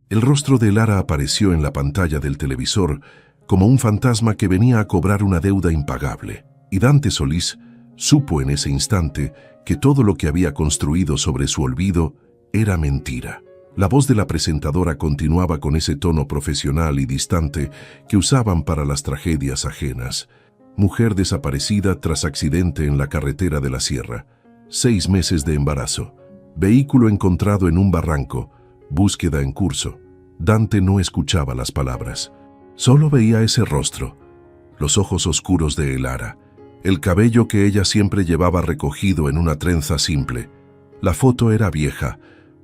El rostro de Lara apareció en la pantalla del televisor como un fantasma que venía a cobrar una deuda impagable, y Dante Solís supo en ese instante que todo lo que había construido sobre su olvido era mentira. La voz de la presentadora continuaba con ese tono profesional y distante que usaban para las tragedias ajenas. Mujer desaparecida tras accidente en la carretera de la Sierra. 6 meses de embarazo. Vehículo encontrado en un barranco. Búsqueda en curso. Dante no escuchaba las palabras. Solo veía ese rostro. Los ojos oscuros de Lara. El cabello que ella siempre llevaba recogido en una trenza simple. La foto era vieja,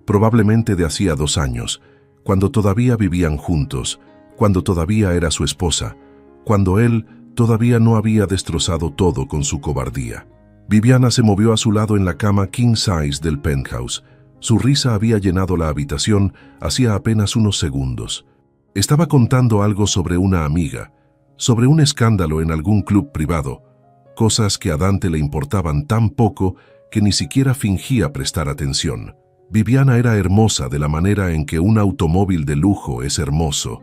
probablemente de hacía 2 años, cuando todavía vivían juntos, cuando todavía era su esposa, cuando él todavía no había destrozado todo con su cobardía. Viviana se movió a su lado en la cama king size del penthouse. Su risa había llenado la habitación hacía apenas unos segundos. Estaba contando algo sobre una amiga, sobre un escándalo en algún club privado, cosas que a Dante le importaban tan poco que ni siquiera fingía prestar atención. Viviana era hermosa de la manera en que un automóvil de lujo es hermoso,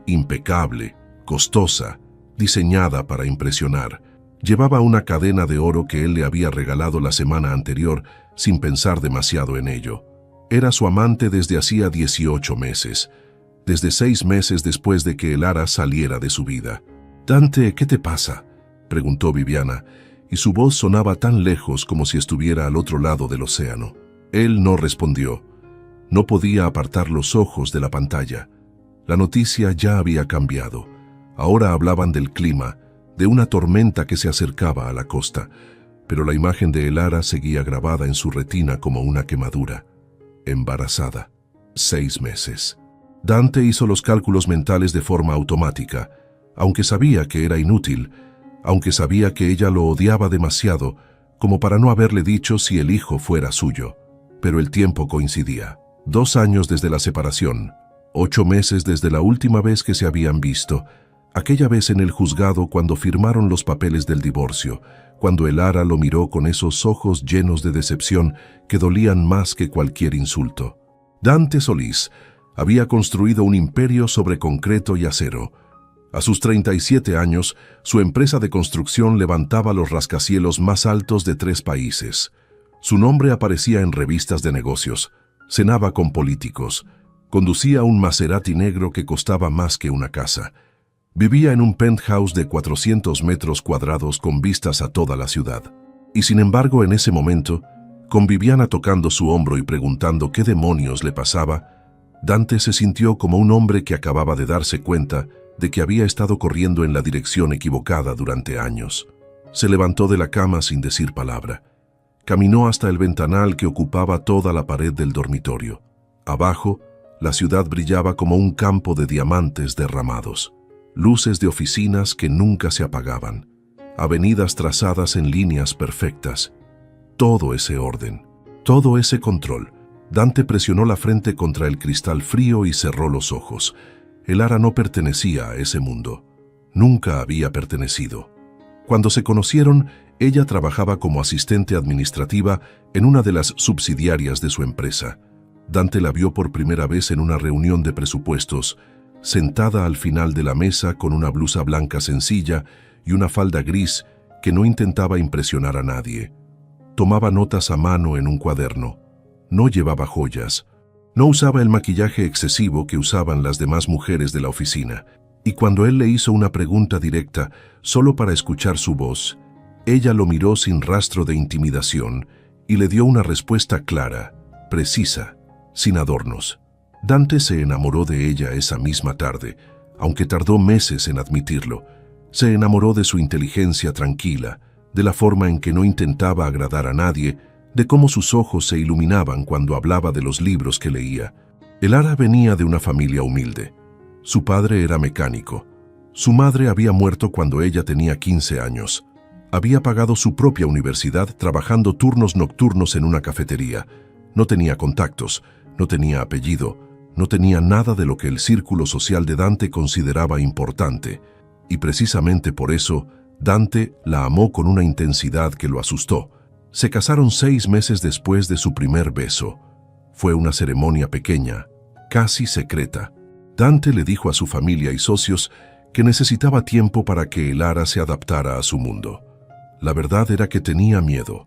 impecable, costosa, diseñada para impresionar. Llevaba una cadena de oro que él le había regalado la semana anterior sin pensar demasiado en ello. Era su amante desde hacía 18 meses, desde 6 meses después de que Lara saliera de su vida. «Dante, ¿qué te pasa?», preguntó Viviana, y su voz sonaba tan lejos como si estuviera al otro lado del océano. Él no respondió. No podía apartar los ojos de la pantalla. La noticia ya había cambiado. Ahora hablaban del clima, de una tormenta que se acercaba a la costa, pero la imagen de Lara seguía grabada en su retina como una quemadura. Embarazada. 6 meses. Dante hizo los cálculos mentales de forma automática, aunque sabía que era inútil, aunque sabía que ella lo odiaba demasiado como para no haberle dicho si el hijo fuera suyo. Pero el tiempo coincidía. 2 años desde la separación, 8 meses desde la última vez que se habían visto, aquella vez en el juzgado cuando firmaron los papeles del divorcio, cuando Lara lo miró con esos ojos llenos de decepción que dolían más que cualquier insulto. Dante Solís había construido un imperio sobre concreto y acero. A sus 37 años, su empresa de construcción levantaba los rascacielos más altos de 3 países. Su nombre aparecía en revistas de negocios, cenaba con políticos, conducía un Maserati negro que costaba más que una casa. Vivía en un penthouse de 400 metros cuadrados con vistas a toda la ciudad. Y sin embargo, en ese momento, con Viviana tocando su hombro y preguntando qué demonios le pasaba, Dante se sintió como un hombre que acababa de darse cuenta de que había estado corriendo en la dirección equivocada durante años. Se levantó de la cama sin decir palabra. Caminó hasta el ventanal que ocupaba toda la pared del dormitorio. Abajo, la ciudad brillaba como un campo de diamantes derramados. Luces de oficinas que nunca se apagaban. Avenidas trazadas en líneas perfectas. Todo ese orden, todo ese control. Dante presionó la frente contra el cristal frío y cerró los ojos. Lara no pertenecía a ese mundo. Nunca había pertenecido. Cuando se conocieron, ella trabajaba como asistente administrativa en una de las subsidiarias de su empresa. Dante la vio por primera vez en una reunión de presupuestos, sentada al final de la mesa con una blusa blanca sencilla y una falda gris que no intentaba impresionar a nadie. Tomaba notas a mano en un cuaderno. No llevaba joyas. No usaba el maquillaje excesivo que usaban las demás mujeres de la oficina. Y cuando él le hizo una pregunta directa, solo para escuchar su voz, ella lo miró sin rastro de intimidación y le dio una respuesta clara, precisa, sin adornos. Dante se enamoró de ella esa misma tarde, aunque tardó meses en admitirlo. Se enamoró de su inteligencia tranquila, de la forma en que no intentaba agradar a nadie, de cómo sus ojos se iluminaban cuando hablaba de los libros que leía. Lara venía de una familia humilde. Su padre era mecánico. Su madre había muerto cuando ella tenía 15 años. Había pagado su propia universidad trabajando turnos nocturnos en una cafetería. No tenía contactos, no tenía apellido, no tenía nada de lo que el círculo social de Dante consideraba importante. Y precisamente por eso, Dante la amó con una intensidad que lo asustó. Se casaron 6 meses después de su primer beso. Fue una ceremonia pequeña, casi secreta. Dante le dijo a su familia y socios que necesitaba tiempo para que Elara se adaptara a su mundo. La verdad era que tenía miedo.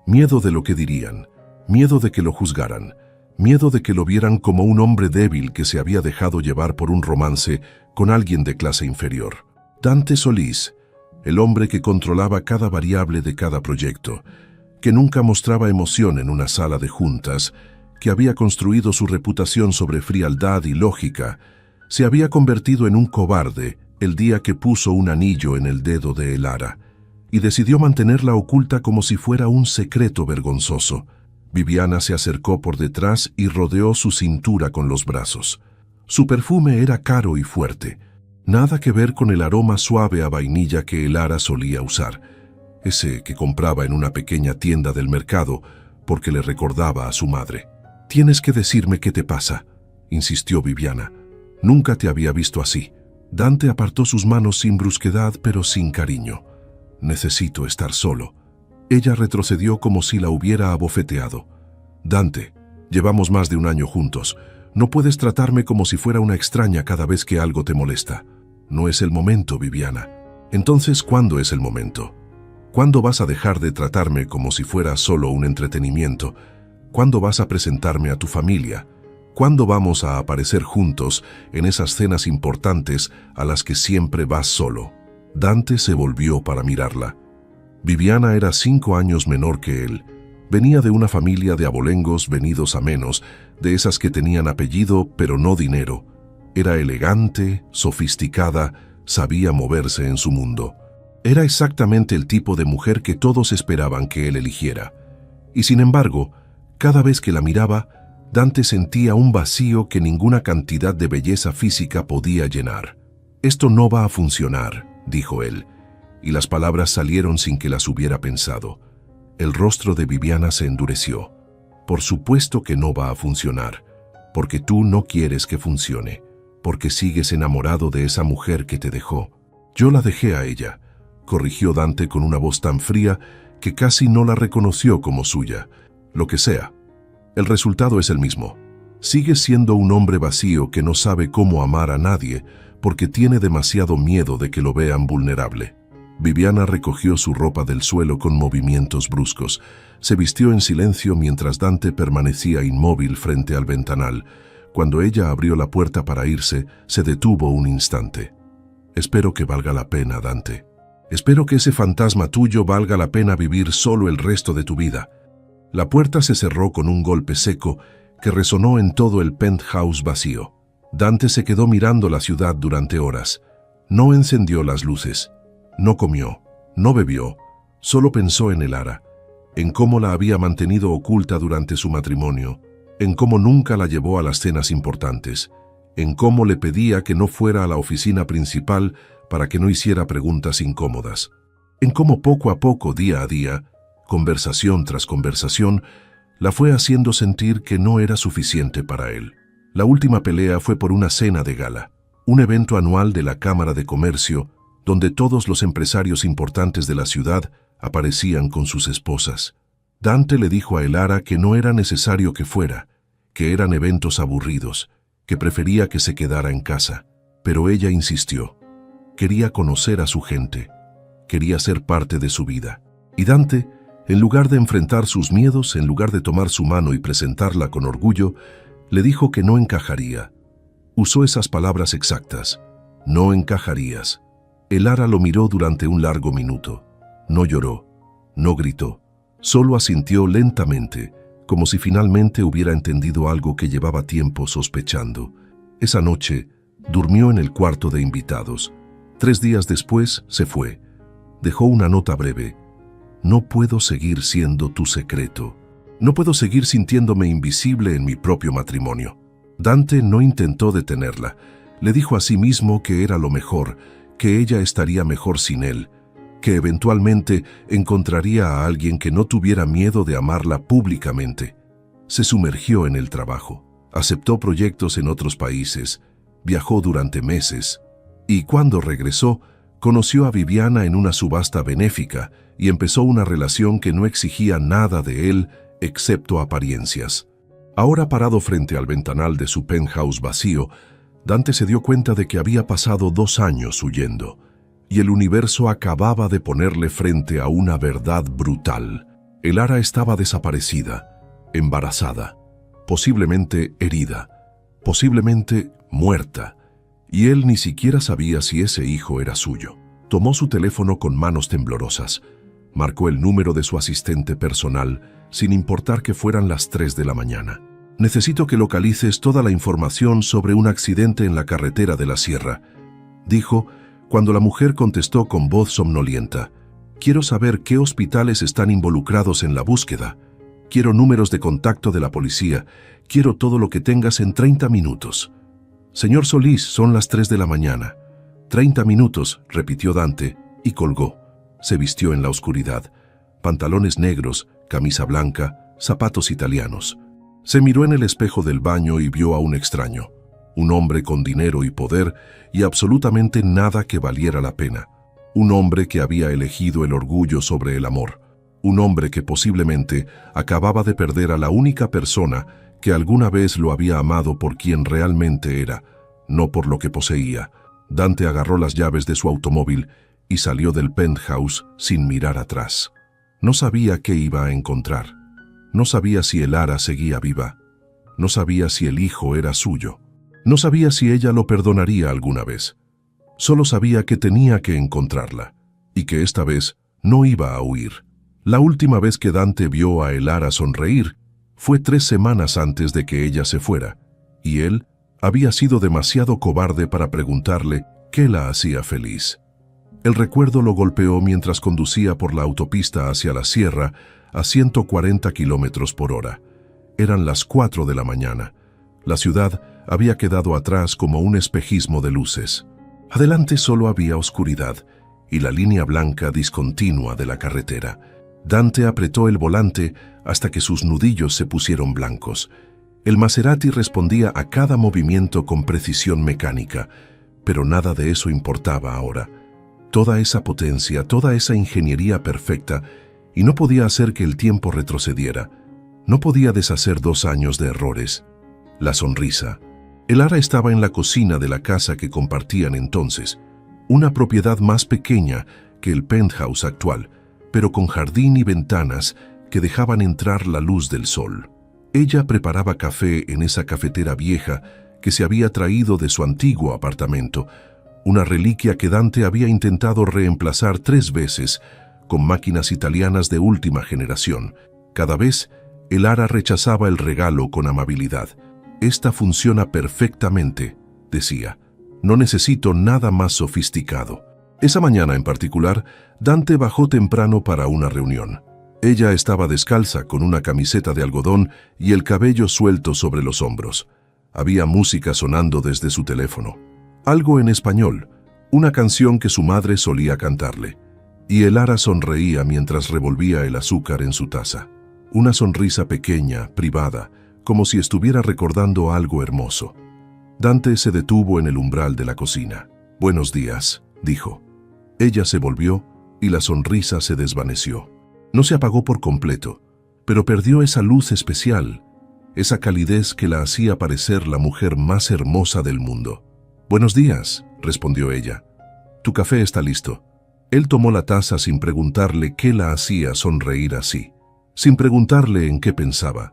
Miedo de lo que dirían, miedo de que lo juzgaran, miedo de que lo vieran como un hombre débil que se había dejado llevar por un romance con alguien de clase inferior. Dante Solís, el hombre que controlaba cada variable de cada proyecto, que nunca mostraba emoción en una sala de juntas, que había construido su reputación sobre frialdad y lógica, se había convertido en un cobarde el día que puso un anillo en el dedo de Elara y decidió mantenerla oculta como si fuera un secreto vergonzoso. Viviana se acercó por detrás y rodeó su cintura con los brazos. Su perfume era caro y fuerte, nada que ver con el aroma suave a vainilla que Elara solía usar, ese que compraba en una pequeña tienda del mercado porque le recordaba a su madre. «Tienes que decirme qué te pasa», insistió Viviana. «Nunca te había visto así». Dante apartó sus manos sin brusquedad pero sin cariño. «Necesito estar solo». Ella retrocedió como si la hubiera abofeteado. «Dante, llevamos más de 1 año juntos. No puedes tratarme como si fuera una extraña cada vez que algo te molesta». «No es el momento, Viviana». «Entonces, ¿cuándo es el momento? ¿Cuándo vas a dejar de tratarme como si fuera solo un entretenimiento? ¿Cuándo vas a presentarme a tu familia? ¿Cuándo vamos a aparecer juntos en esas cenas importantes a las que siempre vas solo?» Dante se volvió para mirarla. Viviana era 5 años menor que él. Venía de una familia de abolengos venidos a menos, de esas que tenían apellido pero no dinero. Era elegante, sofisticada, sabía moverse en su mundo. Era exactamente el tipo de mujer que todos esperaban que él eligiera. Y sin embargo, cada vez que la miraba, Dante sentía un vacío que ninguna cantidad de belleza física podía llenar. «Esto no va a funcionar», dijo él, y las palabras salieron sin que las hubiera pensado. El rostro de Viviana se endureció. «Por supuesto que no va a funcionar, porque tú no quieres que funcione, porque sigues enamorado de esa mujer que te dejó». «Yo la dejé a ella», corrigió Dante con una voz tan fría que casi no la reconoció como suya. «Lo que sea. El resultado es el mismo. Sigues siendo un hombre vacío que no sabe cómo amar a nadie porque tiene demasiado miedo de que lo vean vulnerable». Viviana recogió su ropa del suelo con movimientos bruscos. Se vistió en silencio mientras Dante permanecía inmóvil frente al ventanal. Cuando ella abrió la puerta para irse, se detuvo un instante. «Espero que valga la pena, Dante. Espero que ese fantasma tuyo valga la pena vivir solo el resto de tu vida». La puerta se cerró con un golpe seco que resonó en todo el penthouse vacío. Dante se quedó mirando la ciudad durante horas. No encendió las luces. No comió, no bebió, solo pensó en Elara, en cómo la había mantenido oculta durante su matrimonio, en cómo nunca la llevó a las cenas importantes, en cómo le pedía que no fuera a la oficina principal para que no hiciera preguntas incómodas, en cómo poco a poco, día a día, conversación tras conversación, la fue haciendo sentir que no era suficiente para él. La última pelea fue por una cena de gala, un evento anual de la Cámara de Comercio, donde todos los empresarios importantes de la ciudad aparecían con sus esposas. Dante le dijo a Elara que no era necesario que fuera, que eran eventos aburridos, que prefería que se quedara en casa. Pero ella insistió. Quería conocer a su gente, quería ser parte de su vida. Y Dante, en lugar de enfrentar sus miedos, en lugar de tomar su mano y presentarla con orgullo, le dijo que no encajaría. Usó esas palabras exactas. «No encajarías». Elara lo miró durante un largo minuto. No lloró, no gritó, solo asintió lentamente, como si finalmente hubiera entendido algo que llevaba tiempo sospechando. Esa noche, durmió en el cuarto de invitados. 3 días después, se fue. Dejó una nota breve. «No puedo seguir siendo tu secreto. No puedo seguir sintiéndome invisible en mi propio matrimonio». Dante no intentó detenerla. Le dijo a sí mismo que era lo mejor, que ella estaría mejor sin él, que eventualmente encontraría a alguien que no tuviera miedo de amarla públicamente. Se sumergió en el trabajo, aceptó proyectos en otros países, viajó durante meses, y cuando regresó, conoció a Viviana en una subasta benéfica y empezó una relación que no exigía nada de él excepto apariencias. Ahora parado frente al ventanal de su penthouse vacío, Dante se dio cuenta de que había pasado 2 años huyendo, y el universo acababa de ponerle frente a una verdad brutal. Elara estaba desaparecida, embarazada, posiblemente herida, posiblemente muerta, y él ni siquiera sabía si ese hijo era suyo. Tomó su teléfono con manos temblorosas, marcó el número de su asistente personal, sin importar que fueran las 3 de la mañana. «Necesito que localices toda la información sobre un accidente en la carretera de la sierra», dijo, cuando la mujer contestó con voz somnolienta. «Quiero saber qué hospitales están involucrados en la búsqueda. Quiero números de contacto de la policía. Quiero todo lo que tengas en 30 minutos». «Señor Solís, son las 3 de la mañana». «30 minutos», repitió Dante, y colgó. Se vistió en la oscuridad. Pantalones negros, camisa blanca, zapatos italianos. Se miró en el espejo del baño y vio a un extraño. Un hombre con dinero y poder y absolutamente nada que valiera la pena. Un hombre que había elegido el orgullo sobre el amor. Un hombre que posiblemente acababa de perder a la única persona que alguna vez lo había amado por quien realmente era, no por lo que poseía. Dante agarró las llaves de su automóvil y salió del penthouse sin mirar atrás. No sabía qué iba a encontrar. No sabía si Elara seguía viva. No sabía si el hijo era suyo. No sabía si ella lo perdonaría alguna vez. Solo sabía que tenía que encontrarla, y que esta vez no iba a huir. La última vez que Dante vio a Elara sonreír fue 3 semanas antes de que ella se fuera, y él había sido demasiado cobarde para preguntarle qué la hacía feliz. El recuerdo lo golpeó mientras conducía por la autopista hacia la sierra a 140 kilómetros por hora. Eran las 4 de la mañana. La ciudad había quedado atrás como un espejismo de luces. Adelante solo había oscuridad y la línea blanca discontinua de la carretera. Dante apretó el volante hasta que sus nudillos se pusieron blancos. El Maserati respondía a cada movimiento con precisión mecánica, pero nada de eso importaba ahora. Toda esa potencia, toda esa ingeniería perfecta, y no podía hacer que el tiempo retrocediera. No podía deshacer 2 años de errores. La sonrisa. Elara estaba en la cocina de la casa que compartían entonces, una propiedad más pequeña que el penthouse actual, pero con jardín y ventanas que dejaban entrar la luz del sol. Ella preparaba café en esa cafetera vieja que se había traído de su antiguo apartamento, una reliquia que Dante había intentado reemplazar 3 veces con máquinas italianas de última generación. Cada vez, Elara rechazaba el regalo con amabilidad. «Esta funciona perfectamente», decía. «No necesito nada más sofisticado». Esa mañana en particular, Dante bajó temprano para una reunión. Ella estaba descalza con una camiseta de algodón y el cabello suelto sobre los hombros. Había música sonando desde su teléfono. Algo en español, una canción que su madre solía cantarle. Y Elara sonreía mientras revolvía el azúcar en su taza. Una sonrisa pequeña, privada, como si estuviera recordando algo hermoso. Dante se detuvo en el umbral de la cocina. «Buenos días», dijo. Ella se volvió y la sonrisa se desvaneció. No se apagó por completo, pero perdió esa luz especial, esa calidez que la hacía parecer la mujer más hermosa del mundo. «Buenos días», respondió ella. «Tu café está listo». Él tomó la taza sin preguntarle qué la hacía sonreír así, sin preguntarle en qué pensaba,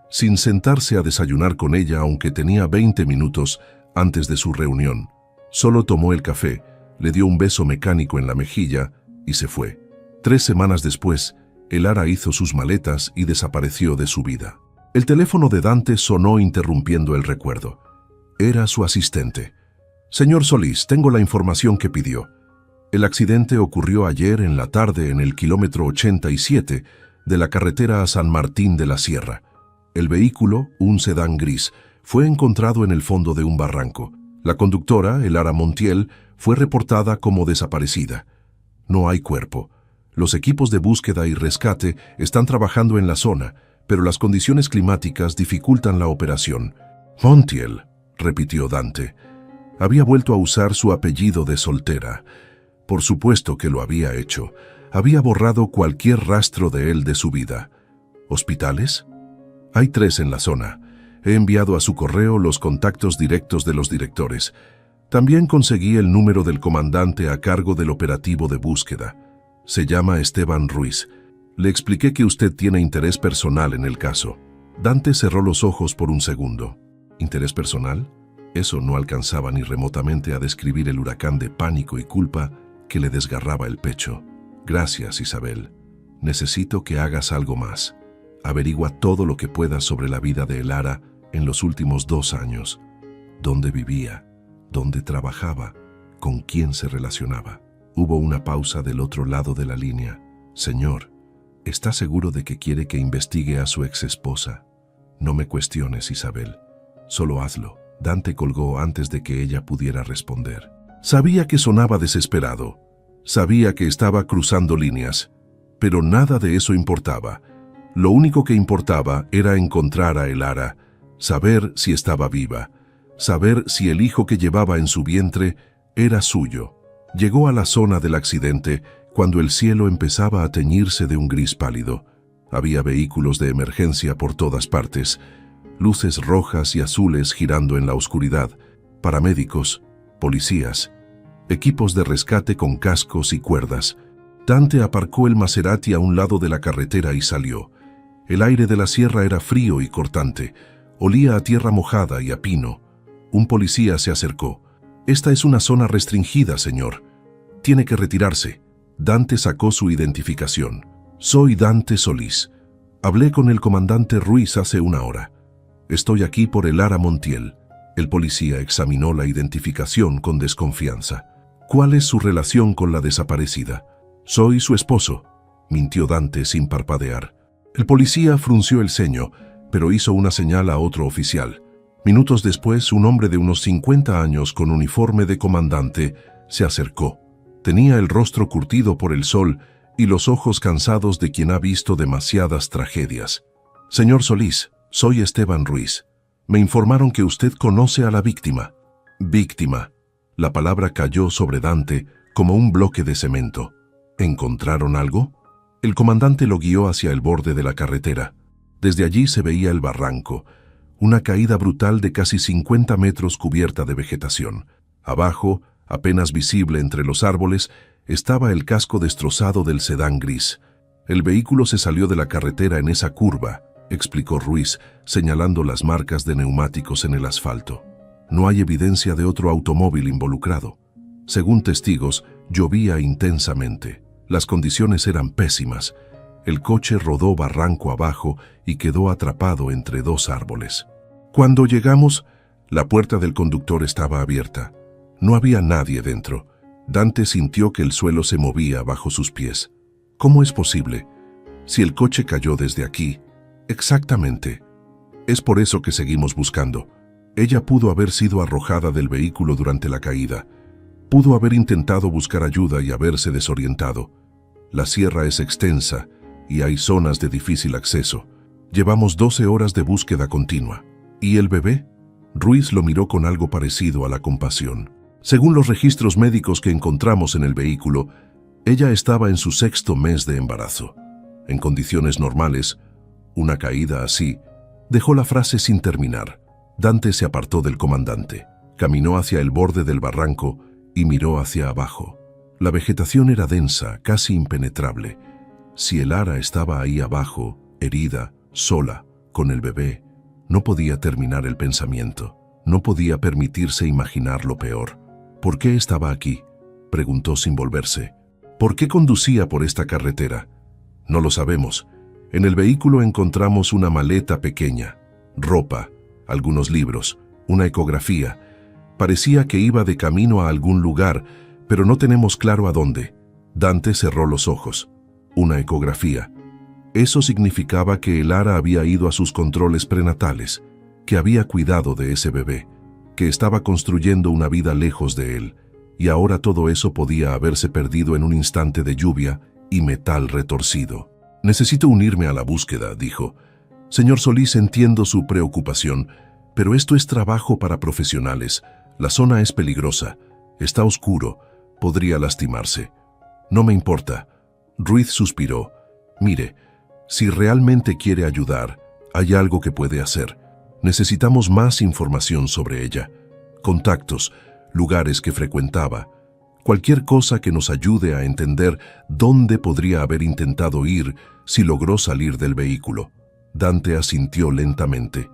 sin sentarse a desayunar con ella aunque tenía 20 minutos antes de su reunión. Solo tomó el café, le dio un beso mecánico en la mejilla y se fue. 3 semanas después, Elara hizo sus maletas y desapareció de su vida. El teléfono de Dante sonó interrumpiendo el recuerdo. Era su asistente. «Señor Solís, tengo la información que pidió. El accidente ocurrió ayer en la tarde en el kilómetro 87 de la carretera a San Martín de la Sierra. El vehículo, un sedán gris, fue encontrado en el fondo de un barranco. La conductora, Elara Montiel, fue reportada como desaparecida. No hay cuerpo. Los equipos de búsqueda y rescate están trabajando en la zona, pero las condiciones climáticas dificultan la operación». «Montiel», repitió Dante. Había vuelto a usar su apellido de soltera. Por supuesto que lo había hecho. Había borrado cualquier rastro de él de su vida. ¿Hospitales? Hay 3 en la zona. He enviado a su correo los contactos directos de los directores. También conseguí el número del comandante a cargo del operativo de búsqueda. Se llama Esteban Ruiz. Le expliqué que usted tiene interés personal en el caso. Dante cerró los ojos por un segundo. ¿Interés personal? Eso no alcanzaba ni remotamente a describir el huracán de pánico y culpa que le desgarraba el pecho. Gracias, Isabel. Necesito que hagas algo más. Averigua todo lo que puedas sobre la vida de Elara en los últimos 2 años. ¿Dónde vivía? ¿Dónde trabajaba? ¿Con quién se relacionaba? Hubo una pausa del otro lado de la línea. Señor, ¿está seguro de que quiere que investigue a su exesposa? No me cuestiones, Isabel. Solo hazlo. Dante colgó antes de que ella pudiera responder. Sabía que sonaba desesperado. Sabía que estaba cruzando líneas. Pero nada de eso importaba. Lo único que importaba era encontrar a Elara, saber si estaba viva, saber si el hijo que llevaba en su vientre era suyo. Llegó a la zona del accidente cuando el cielo empezaba a teñirse de un gris pálido. Había vehículos de emergencia por todas partes, luces rojas y azules girando en la oscuridad, paramédicos, policías, equipos de rescate con cascos y cuerdas. Dante aparcó el Maserati a un lado de la carretera y salió. El aire de la sierra era frío y cortante, olía a tierra mojada y a pino. Un policía se acercó. «Esta es una zona restringida, señor. Tiene que retirarse». Dante sacó su identificación. «Soy Dante Solís. Hablé con el comandante Ruiz hace 1 hora. Estoy aquí por Elara Montiel». El policía examinó la identificación con desconfianza. «¿Cuál es su relación con la desaparecida?» «Soy su esposo», mintió Dante sin parpadear. El policía frunció el ceño, pero hizo una señal a otro oficial. Minutos después, un hombre de unos 50 años con uniforme de comandante se acercó. Tenía el rostro curtido por el sol y los ojos cansados de quien ha visto demasiadas tragedias. «Señor Solís, soy Esteban Ruiz. Me informaron que usted conoce a la víctima». «Víctima». La palabra cayó sobre Dante como un bloque de cemento. ¿Encontraron algo? El comandante lo guió hacia el borde de la carretera. Desde allí se veía el barranco, una caída brutal de casi 50 metros cubierta de vegetación. Abajo, apenas visible entre los árboles, estaba el casco destrozado del sedán gris. «El vehículo se salió de la carretera en esa curva», explicó Ruiz, señalando las marcas de neumáticos en el asfalto. «No hay evidencia de otro automóvil involucrado. Según testigos, llovía intensamente. Las condiciones eran pésimas. El coche rodó barranco abajo y quedó atrapado entre 2 árboles. Cuando llegamos, la puerta del conductor estaba abierta. No había nadie dentro. Dante sintió que el suelo se movía bajo sus pies. ¿Cómo es posible? Si el coche cayó desde aquí. Exactamente. Es por eso que seguimos buscando. Ella pudo haber sido arrojada del vehículo durante la caída. Pudo haber intentado buscar ayuda y haberse desorientado. La sierra es extensa y hay zonas de difícil acceso. Llevamos 12 horas de búsqueda continua. ¿Y el bebé? Ruiz lo miró con algo parecido a la compasión. Según los registros médicos que encontramos en el vehículo, ella estaba en su 6º mes de embarazo. En condiciones normales, una caída así dejó la frase sin terminar. Dante se apartó del comandante, caminó hacia el borde del barranco y miró hacia abajo. La vegetación era densa, casi impenetrable. Si Elara estaba ahí abajo, herida, sola, con el bebé, no podía terminar el pensamiento. No podía permitirse imaginar lo peor. ¿Por qué estaba aquí?, preguntó sin volverse. ¿Por qué conducía por esta carretera? No lo sabemos. En el vehículo encontramos una maleta pequeña, ropa, algunos libros, una ecografía. Parecía que iba de camino a algún lugar, pero no tenemos claro a dónde. Dante cerró los ojos. Una ecografía. Eso significaba que Elara había ido a sus controles prenatales, que había cuidado de ese bebé, que estaba construyendo una vida lejos de él, y ahora todo eso podía haberse perdido en un instante de lluvia y metal retorcido. «Necesito unirme a la búsqueda», dijo. «Señor Solís, entiendo su preocupación, pero esto es trabajo para profesionales. La zona es peligrosa, está oscuro, podría lastimarse. No me importa. Ruiz suspiró. Mire, si realmente quiere ayudar, hay algo que puede hacer. Necesitamos más información sobre ella. Contactos, lugares que frecuentaba. Cualquier cosa que nos ayude a entender dónde podría haber intentado ir si logró salir del vehículo. Dante asintió lentamente.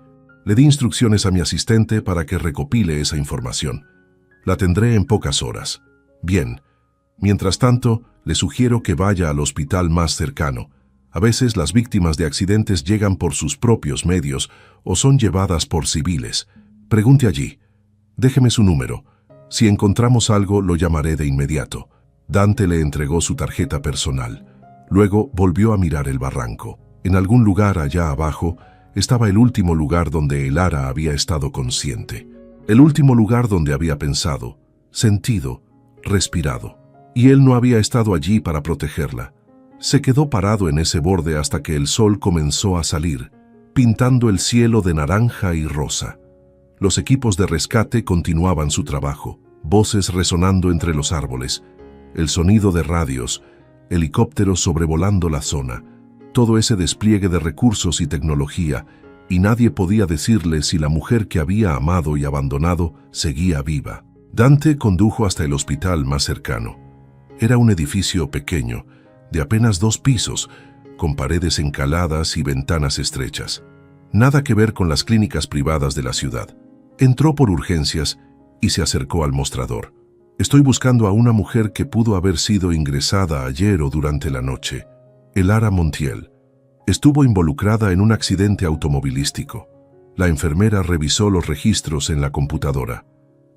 Le di instrucciones a mi asistente para que recopile esa información. La tendré en pocas horas. Bien. Mientras tanto, le sugiero que vaya al hospital más cercano. A veces las víctimas de accidentes llegan por sus propios medios o son llevadas por civiles. Pregunte allí. Déjeme su número. Si encontramos algo, lo llamaré de inmediato. Dante le entregó su tarjeta personal. Luego volvió a mirar el barranco. En algún lugar allá abajo estaba el último lugar donde Elara había estado consciente. El último lugar donde había pensado, sentido, respirado. Y él no había estado allí para protegerla. Se quedó parado en ese borde hasta que el sol comenzó a salir, pintando el cielo de naranja y rosa. Los equipos de rescate continuaban su trabajo, voces resonando entre los árboles, el sonido de radios, helicópteros sobrevolando la zona, todo ese despliegue de recursos y tecnología, y nadie podía decirle si la mujer que había amado y abandonado seguía viva. Dante condujo hasta el hospital más cercano. Era un edificio pequeño, de apenas 2 pisos, con paredes encaladas y ventanas estrechas. Nada que ver con las clínicas privadas de la ciudad. Entró por urgencias y se acercó al mostrador. Estoy buscando a una mujer que pudo haber sido ingresada ayer o durante la noche. Elara Montiel. Estuvo involucrada en un accidente automovilístico. La enfermera revisó los registros en la computadora.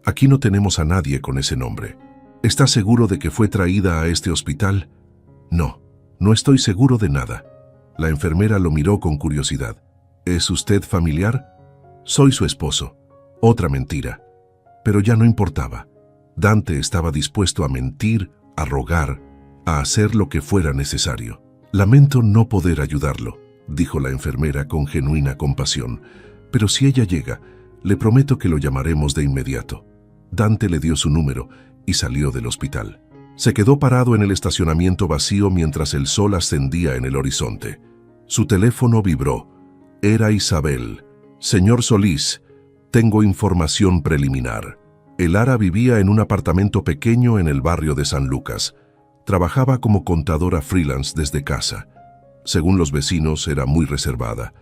Aquí no tenemos a nadie con ese nombre. ¿Está seguro de que fue traída a este hospital? No, no estoy seguro de nada. La enfermera lo miró con curiosidad. ¿Es usted familiar? Soy su esposo. Otra mentira. Pero ya no importaba. Dante estaba dispuesto a mentir, a rogar, a hacer lo que fuera necesario. Lamento no poder ayudarlo, dijo la enfermera con genuina compasión, pero si ella llega, le prometo que lo llamaremos de inmediato. Dante le dio su número y salió del hospital. Se quedó parado en el estacionamiento vacío mientras el sol ascendía en el horizonte. Su teléfono vibró. Era Isabel. Señor Solís, tengo información preliminar. Elara vivía en un apartamento pequeño en el barrio de San Lucas. Trabajaba como contadora freelance desde casa. Según los vecinos, era muy reservada.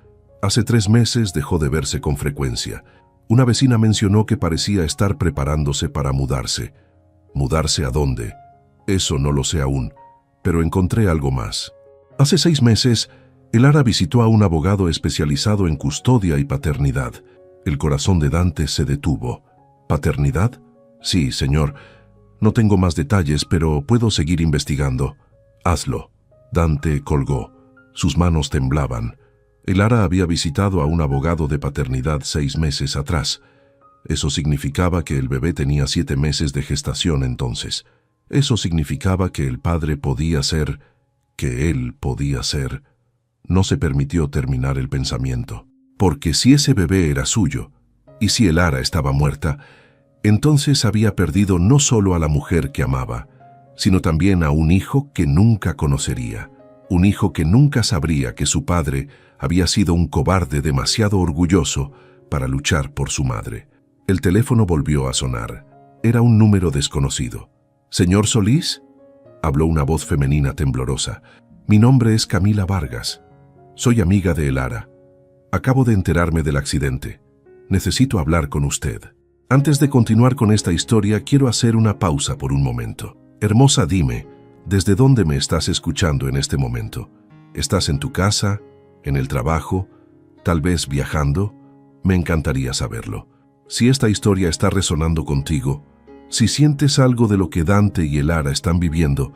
Hace 3 meses dejó de verse con frecuencia. Una vecina mencionó que parecía estar preparándose para mudarse. ¿Mudarse a dónde? Eso no lo sé aún, pero encontré algo más. Hace 6 meses, Elara visitó a un abogado especializado en custodia y paternidad. El corazón de Dante se detuvo. ¿Paternidad? Sí, señor. No tengo más detalles, pero puedo seguir investigando. Hazlo. Dante colgó. Sus manos temblaban. Elara había visitado a un abogado de paternidad 6 meses atrás. Eso significaba que el bebé tenía 7 meses de gestación entonces. Eso significaba que el padre podía ser, que él podía ser. No se permitió terminar el pensamiento. Porque si ese bebé era suyo, y si Elara estaba muerta, entonces había perdido no solo a la mujer que amaba, sino también a un hijo que nunca conocería. Un hijo que nunca sabría que su padre había sido un cobarde demasiado orgulloso para luchar por su madre. El teléfono volvió a sonar. Era un número desconocido. ¿Señor Solís? Habló una voz femenina temblorosa. Mi nombre es Camila Vargas. Soy amiga de Elara. Acabo de enterarme del accidente. Necesito hablar con usted. Antes de continuar con esta historia, quiero hacer una pausa por un momento. Hermosa, dime, ¿desde dónde me estás escuchando en este momento? ¿Estás en tu casa? ¿En el trabajo? ¿Tal vez viajando? Me encantaría saberlo. Si esta historia está resonando contigo, si sientes algo de lo que Dante y Elara están viviendo,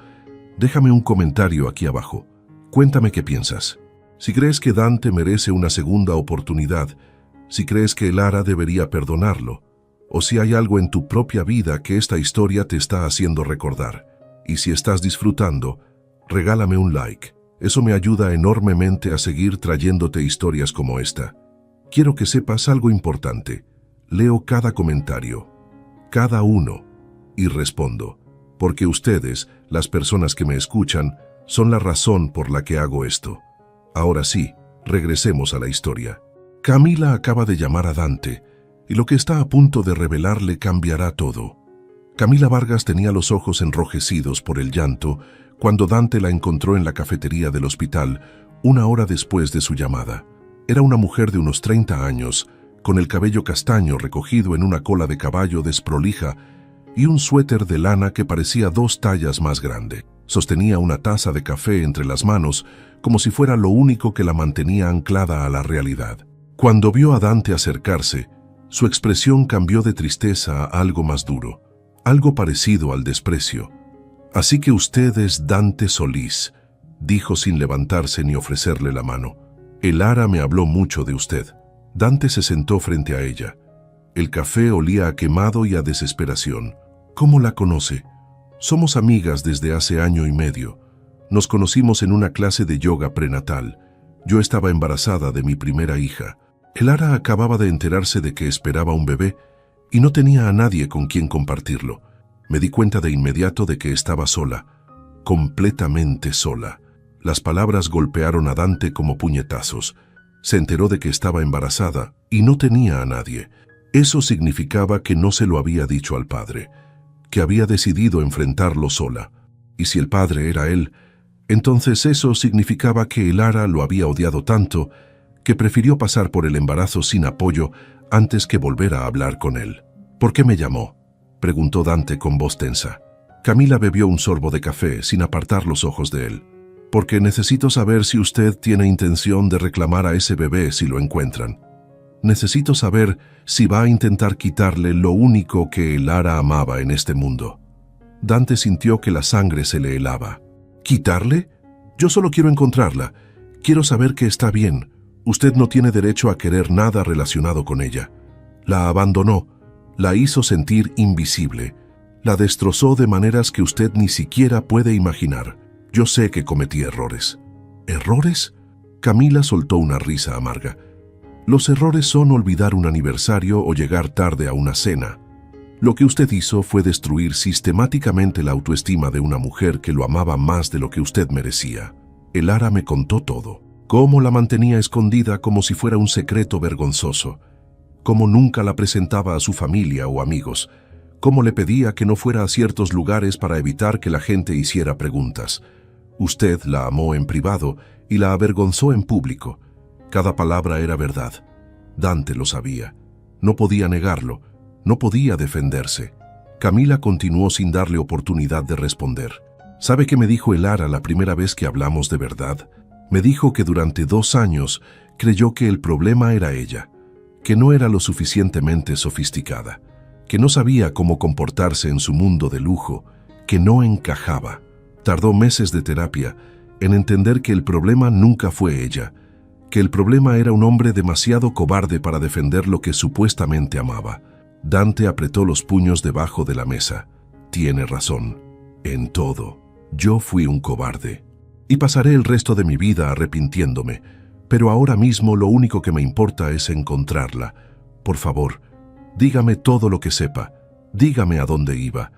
déjame un comentario aquí abajo. Cuéntame qué piensas. Si crees que Dante merece una segunda oportunidad, si crees que Elara debería perdonarlo, o si hay algo en tu propia vida que esta historia te está haciendo recordar. Y si estás disfrutando, regálame un like. Eso me ayuda enormemente a seguir trayéndote historias como esta. Quiero que sepas algo importante. Leo cada comentario, cada uno, y respondo, porque ustedes, las personas que me escuchan, Son la razón por la que hago esto. Ahora sí, regresemos a la historia. Camila acaba de llamar a Dante, y lo que está a punto de revelarle cambiará todo. Camila Vargas tenía los ojos enrojecidos por el llanto cuando Dante la encontró en la cafetería del hospital una hora después de su llamada. Era una mujer de unos 30 años, con el cabello castaño recogido en una cola de caballo desprolija y un suéter de lana que parecía 2 tallas más grande. Sostenía una taza de café entre las manos, como si fuera lo único que la mantenía anclada a la realidad. Cuando vio a Dante acercarse, su expresión cambió de tristeza a algo más duro, algo parecido al desprecio. «Así que usted es Dante Solís», dijo sin levantarse ni ofrecerle la mano. «El Ara me habló mucho de usted». Dante se sentó frente a ella. El café olía a quemado y a desesperación. «¿Cómo la conoce?» «Somos amigas desde hace 1 año y medio. Nos conocimos en una clase de yoga prenatal. Yo estaba embarazada de mi primera hija. El Ara acababa de enterarse de que esperaba un bebé y no tenía a nadie con quien compartirlo. Me di cuenta de inmediato de que estaba sola, completamente sola». Las palabras golpearon a Dante como puñetazos. Se enteró de que estaba embarazada y no tenía a nadie. Eso significaba que no se lo había dicho al padre, que había decidido enfrentarlo sola. Y si el padre era él, entonces eso significaba que el Ara lo había odiado tanto que prefirió pasar por el embarazo sin apoyo antes que volver a hablar con él. «¿Por qué me llamó?», preguntó Dante con voz tensa. Camila bebió un sorbo de café sin apartar los ojos de él. «Porque necesito saber si usted tiene intención de reclamar a ese bebé si lo encuentran. Necesito saber si va a intentar quitarle lo único que el Ara amaba en este mundo». Dante sintió que la sangre se le helaba. «¿Quitarle? Yo solo quiero encontrarla. Quiero saber que está bien. Usted no tiene derecho a querer nada relacionado con ella. La abandonó, la hizo sentir invisible, la destrozó de maneras que usted ni siquiera puede imaginar. Yo sé que cometí errores». «¿Errores?». Camila soltó una risa amarga. «Los errores son olvidar un aniversario o llegar tarde a una cena. Lo que usted hizo fue destruir sistemáticamente la autoestima de una mujer que lo amaba más de lo que usted merecía. El Ara me contó todo. Cómo la mantenía escondida como si fuera un secreto vergonzoso. Cómo nunca la presentaba a su familia o amigos. Cómo le pedía que no fuera a ciertos lugares para evitar que la gente hiciera preguntas. Usted la amó en privado y la avergonzó en público. Cada palabra era verdad. Dante lo sabía. No podía negarlo. No podía defenderse. Camila continuó sin darle oportunidad de responder. ¿Sabe qué me dijo el Ara la primera vez que hablamos de verdad? Me dijo que durante 2 años creyó que el problema era ella, que no era lo suficientemente sofisticada, que no sabía cómo comportarse en su mundo de lujo, que no encajaba. Tardó meses de terapia en entender que el problema nunca fue ella, que el problema era un hombre demasiado cobarde para defender lo que supuestamente amaba. Dante apretó los puños debajo de la mesa. «Tiene razón. En todo. Yo fui un cobarde. Y pasaré el resto de mi vida arrepintiéndome. Pero ahora mismo lo único que me importa es encontrarla. Por favor, dígame todo lo que sepa. Dígame a dónde iba.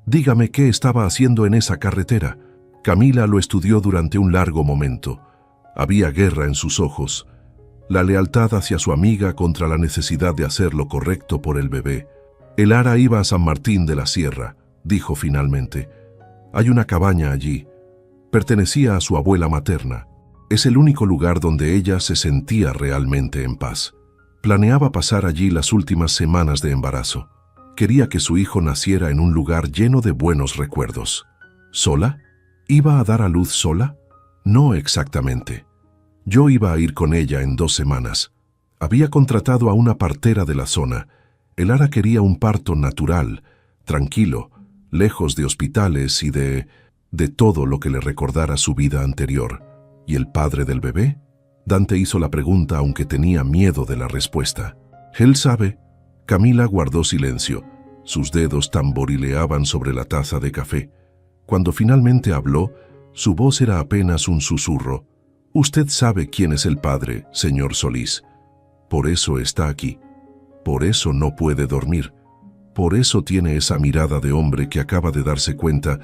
Dígame qué estaba haciendo en esa carretera». Camila lo estudió durante un largo momento. Había guerra en sus ojos. La lealtad hacia su amiga contra la necesidad de hacer lo correcto por el bebé. «El Ara iba a San Martín de la Sierra», dijo finalmente. «Hay una cabaña allí. Pertenecía a su abuela materna. Es el único lugar donde ella se sentía realmente en paz. Planeaba pasar allí las últimas semanas de embarazo. Quería que su hijo naciera en un lugar lleno de buenos recuerdos». ¿Sola? ¿Iba a dar a luz sola? No exactamente. Yo iba a ir con ella en 2 semanas. Había contratado a una partera de la zona. El Ara quería un parto natural, tranquilo, lejos de hospitales y de todo lo que le recordara su vida anterior. ¿Y el padre del bebé? Dante hizo la pregunta aunque tenía miedo de la respuesta. «Él sabe». Camila guardó silencio. Sus dedos tamborileaban sobre la taza de café. Cuando finalmente habló, su voz era apenas un susurro. «Usted sabe quién es el padre, señor Solís. Por eso está aquí. Por eso no puede dormir. Por eso tiene esa mirada de hombre que acaba de darse cuenta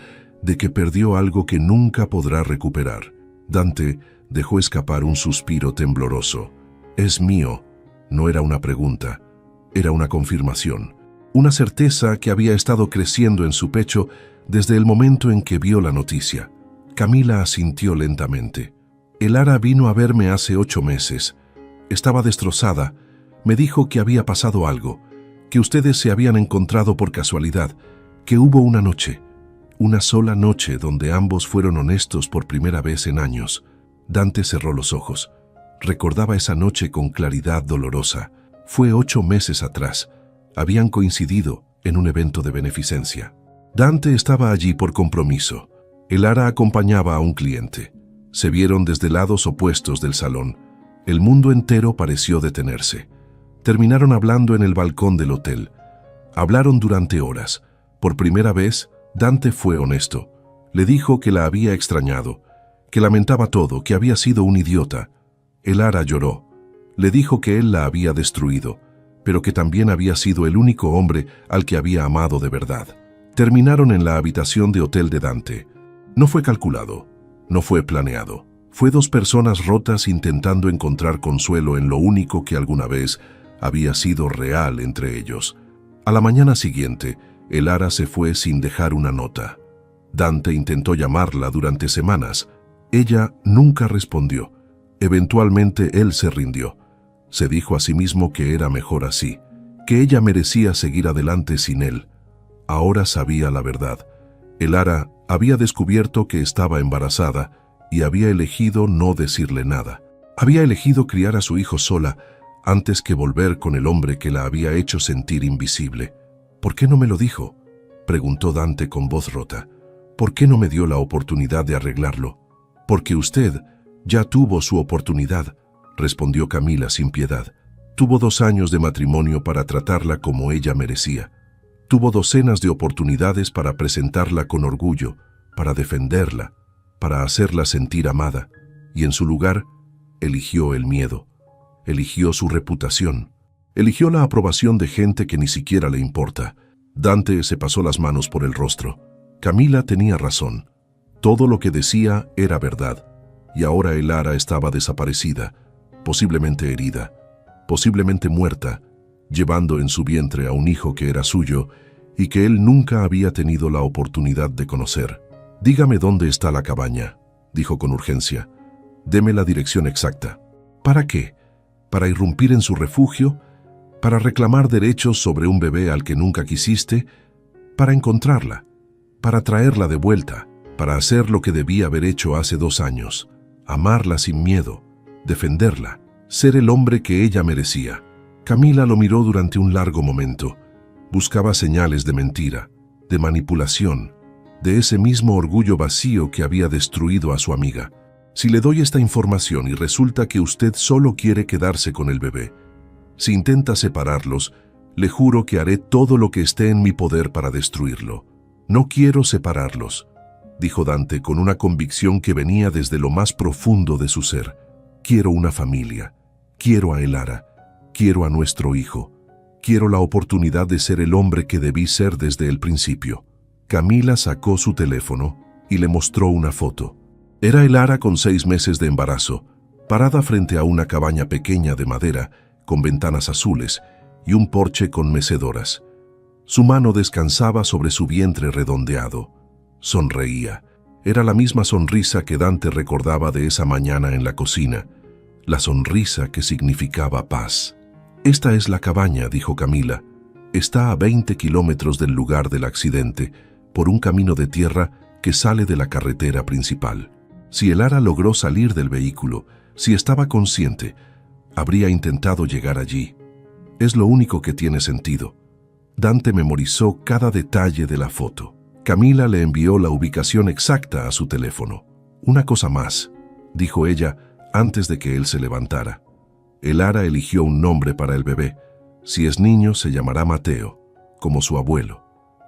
de que perdió algo que nunca podrá recuperar. Dante dejó escapar un suspiro tembloroso. «Es mío». No era una pregunta, era una confirmación, una certeza que había estado creciendo en su pecho desde el momento en que vio la noticia. Camila asintió lentamente. «Elara vino a verme hace 8 meses. Estaba destrozada. Me dijo que había pasado algo, que ustedes se habían encontrado por casualidad, que hubo una noche, una sola noche donde ambos fueron honestos por primera vez en años». Dante cerró los ojos. Recordaba esa noche con claridad dolorosa. Fue 8 meses atrás. Habían coincidido en un evento de beneficencia. Dante estaba allí por compromiso. Elara acompañaba a un cliente. Se vieron desde lados opuestos del salón. El mundo entero pareció detenerse. Terminaron hablando en el balcón del hotel. Hablaron durante horas. Por primera vez, Dante fue honesto. Le dijo que la había extrañado, que lamentaba todo, que había sido un idiota. Elara lloró. Le dijo que él la había destruido, pero que también había sido el único hombre al que había amado de verdad. Terminaron en la habitación de hotel de Dante. No fue calculado, no fue planeado. Fue 2 personas rotas intentando encontrar consuelo en lo único que alguna vez había sido real entre ellos. A la mañana siguiente, Elara se fue sin dejar una nota. Dante intentó llamarla durante semanas. Ella nunca respondió. Eventualmente él se rindió. Se dijo a sí mismo que era mejor así, que ella merecía seguir adelante sin él. Ahora sabía la verdad. Elara había descubierto que estaba embarazada y había elegido no decirle nada. Había elegido criar a su hijo sola antes que volver con el hombre que la había hecho sentir invisible. «¿Por qué no me lo dijo?», preguntó Dante con voz rota. «¿Por qué no me dio la oportunidad de arreglarlo?». «Porque usted ya tuvo su oportunidad», respondió Camila sin piedad. «Tuvo 2 años de matrimonio para tratarla como ella merecía. Tuvo docenas de oportunidades para presentarla con orgullo, para defenderla, para hacerla sentir amada, y en su lugar eligió el miedo, eligió su reputación, eligió la aprobación de gente que ni siquiera le importa». Dante se pasó las manos por el rostro. Camila tenía razón. Todo lo que decía era verdad. Y ahora Elara estaba desaparecida, posiblemente herida, posiblemente muerta, llevando en su vientre a un hijo que era suyo y que él nunca había tenido la oportunidad de conocer. «Dígame dónde está la cabaña», dijo con urgencia. «Deme la dirección exacta». «¿Para qué? ¿Para irrumpir en su refugio? ¿Para reclamar derechos sobre un bebé al que nunca quisiste? Para encontrarla, para traerla de vuelta, para hacer lo que debía haber hecho hace 2 años, amarla sin miedo, defenderla, ser el hombre que ella merecía». Camila lo miró durante un largo momento. Buscaba señales de mentira, de manipulación, de ese mismo orgullo vacío que había destruido a su amiga. «Si le doy esta información y resulta que usted solo quiere quedarse con el bebé, si intenta separarlos, le juro que haré todo lo que esté en mi poder para destruirlo». «No quiero separarlos», dijo Dante con una convicción que venía desde lo más profundo de su ser. «Quiero una familia, quiero a Elara, quiero a nuestro hijo, quiero la oportunidad de ser el hombre que debí ser desde el principio». Camila sacó su teléfono y le mostró una foto. Era Elara con 6 meses de embarazo, parada frente a una cabaña pequeña de madera con ventanas azules y un porche con mecedoras. Su mano descansaba sobre su vientre redondeado. Sonreía. Era la misma sonrisa que Dante recordaba de esa mañana en la cocina, la sonrisa que significaba paz. «Esta es la cabaña», dijo Camila. «Está a 20 kilómetros del lugar del accidente, por un camino de tierra que sale de la carretera principal. Si Elara logró salir del vehículo, si estaba consciente, habría intentado llegar allí. Es lo único que tiene sentido». Dante memorizó cada detalle de la foto. Camila le envió la ubicación exacta a su teléfono. «Una cosa más», dijo ella antes de que él se levantara. «Elara eligió un nombre para el bebé. Si es niño, se llamará Mateo, como su abuelo,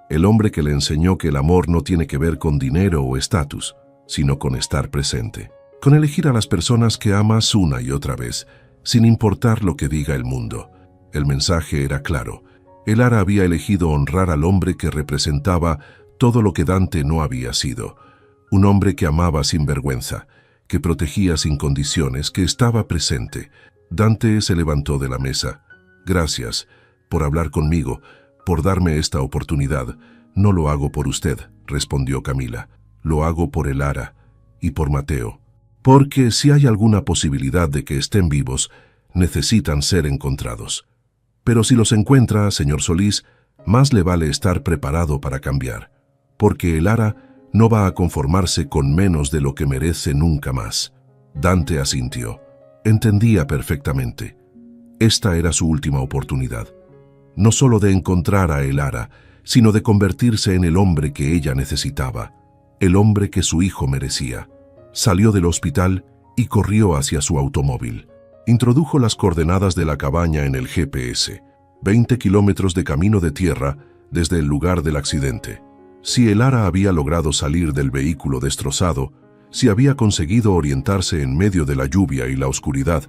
el hombre que le enseñó que el amor no tiene que ver con dinero o estatus, sino con estar presente, con elegir a las personas que amas una y otra vez, sin importar lo que diga el mundo». El mensaje era claro. Elara había elegido honrar al hombre que representaba todo lo que Dante no había sido. Un hombre que amaba sin vergüenza, que protegía sin condiciones, que estaba presente. Dante se levantó de la mesa. «Gracias por hablar conmigo, por darme esta oportunidad. No lo hago por usted», respondió Camila. «Lo hago por Elara y por Mateo. Porque si hay alguna posibilidad de que estén vivos, necesitan ser encontrados. Pero si los encuentra, señor Solís, más le vale estar preparado para cambiar, porque Elara no va a conformarse con menos de lo que merece nunca más». Dante asintió. Entendía perfectamente. Esta era su última oportunidad. No solo de encontrar a Elara, sino de convertirse en el hombre que ella necesitaba, el hombre que su hijo merecía. Salió del hospital y corrió hacia su automóvil. Introdujo las coordenadas de la cabaña en el GPS. 20 kilómetros de camino de tierra desde el lugar del accidente. Si Elara había logrado salir del vehículo destrozado, si había conseguido orientarse en medio de la lluvia y la oscuridad,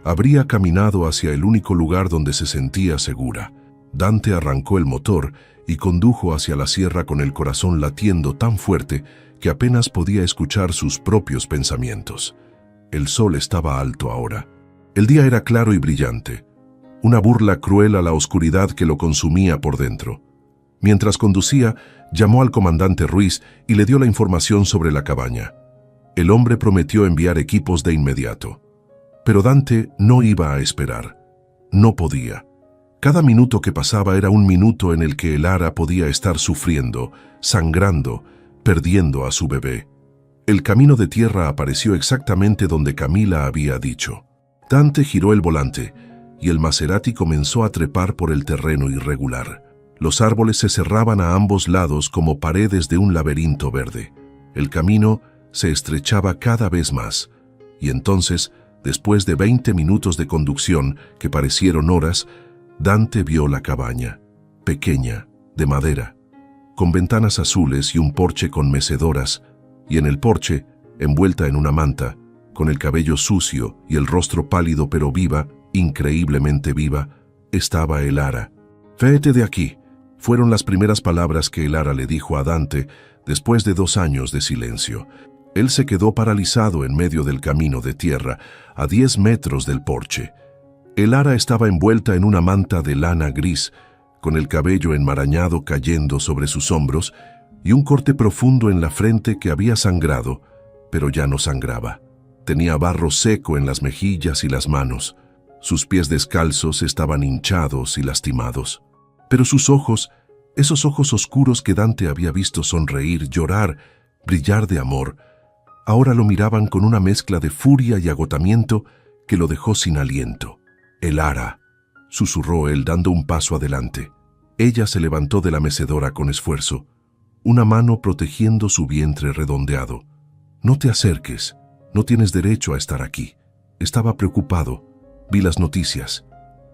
habría caminado hacia el único lugar donde se sentía segura. Dante arrancó el motor y condujo hacia la sierra con el corazón latiendo tan fuerte que apenas podía escuchar sus propios pensamientos. El sol estaba alto ahora. El día era claro y brillante, una burla cruel a la oscuridad que lo consumía por dentro. Mientras conducía, llamó al comandante Ruiz y le dio la información sobre la cabaña. El hombre prometió enviar equipos de inmediato. Pero Dante no iba a esperar. No podía. Cada minuto que pasaba era un minuto en el que Elara podía estar sufriendo, sangrando, perdiendo a su bebé. El camino de tierra apareció exactamente donde Camila había dicho. Dante giró el volante y el Maserati comenzó a trepar por el terreno irregular. Los árboles se cerraban a ambos lados como paredes de un laberinto verde. El camino se estrechaba cada vez más, y entonces, después de 20 minutos de conducción que parecieron horas, Dante vio la cabaña, pequeña, de madera, con ventanas azules y un porche con mecedoras, y en el porche, envuelta en una manta, con el cabello sucio y el rostro pálido pero viva, increíblemente viva, estaba Elara. «Vete de aquí», fueron las primeras palabras que Elara le dijo a Dante después de 2 años de silencio. Él se quedó paralizado en medio del camino de tierra, a 10 metros del porche. Elara estaba envuelta en una manta de lana gris, con el cabello enmarañado cayendo sobre sus hombros y un corte profundo en la frente que había sangrado, pero ya no sangraba. Tenía barro seco en las mejillas y las manos. Sus pies descalzos estaban hinchados y lastimados. Pero sus ojos, esos ojos oscuros que Dante había visto sonreír, llorar, brillar de amor, ahora lo miraban con una mezcla de furia y agotamiento que lo dejó sin aliento. «Elara», susurró él dando un paso adelante. Ella se levantó de la mecedora con esfuerzo, una mano protegiendo su vientre redondeado. «No te acerques, no tienes derecho a estar aquí». Estaba preocupado. Vi las noticias.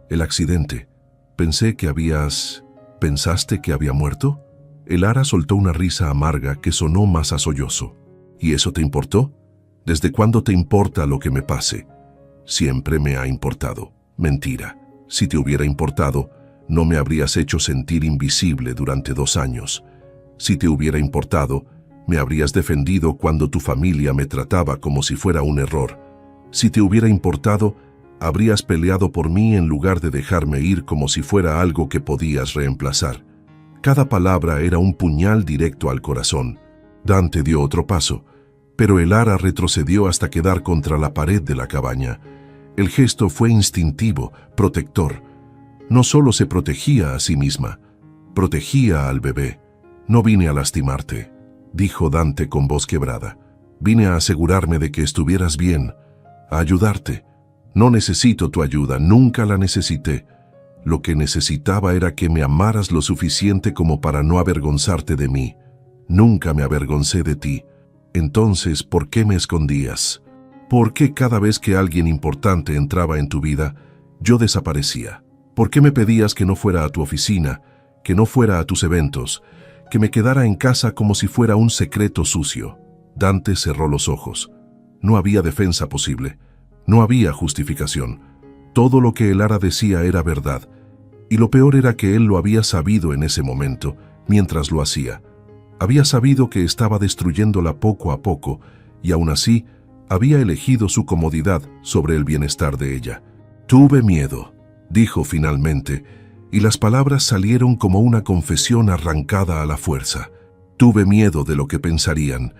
El accidente. Pensé que habías... ¿Pensaste que había muerto? Elara soltó una risa amarga que sonó más a sollozo. ¿Y eso te importó? ¿Desde cuándo te importa lo que me pase? Siempre me ha importado. Mentira. Si te hubiera importado, no me habrías hecho sentir invisible durante 2 años. Si te hubiera importado, me habrías defendido cuando tu familia me trataba como si fuera un error. Si te hubiera importado, habrías peleado por mí en lugar de dejarme ir como si fuera algo que podías reemplazar. Cada palabra era un puñal directo al corazón. Dante dio otro paso, pero Elara retrocedió hasta quedar contra la pared de la cabaña. El gesto fue instintivo, protector. No solo se protegía a sí misma, protegía al bebé. «No vine a lastimarte», dijo Dante con voz quebrada. «Vine a asegurarme de que estuvieras bien, a ayudarte. No necesito tu ayuda, nunca la necesité. Lo que necesitaba era que me amaras lo suficiente como para no avergonzarte de mí. Nunca me avergoncé de ti. Entonces, ¿por qué me escondías? ¿Por qué cada vez que alguien importante entraba en tu vida, yo desaparecía? ¿Por qué me pedías que no fuera a tu oficina, que no fuera a tus eventos, que me quedara en casa como si fuera un secreto sucio?» Dante cerró los ojos. No había defensa posible. No había justificación. Todo lo que Elara decía era verdad. Y lo peor era que él lo había sabido en ese momento, mientras lo hacía. Había sabido que estaba destruyéndola poco a poco y aún así había elegido su comodidad sobre el bienestar de ella. Tuve miedo, dijo finalmente, y las palabras salieron como una confesión arrancada a la fuerza. Tuve miedo de lo que pensarían,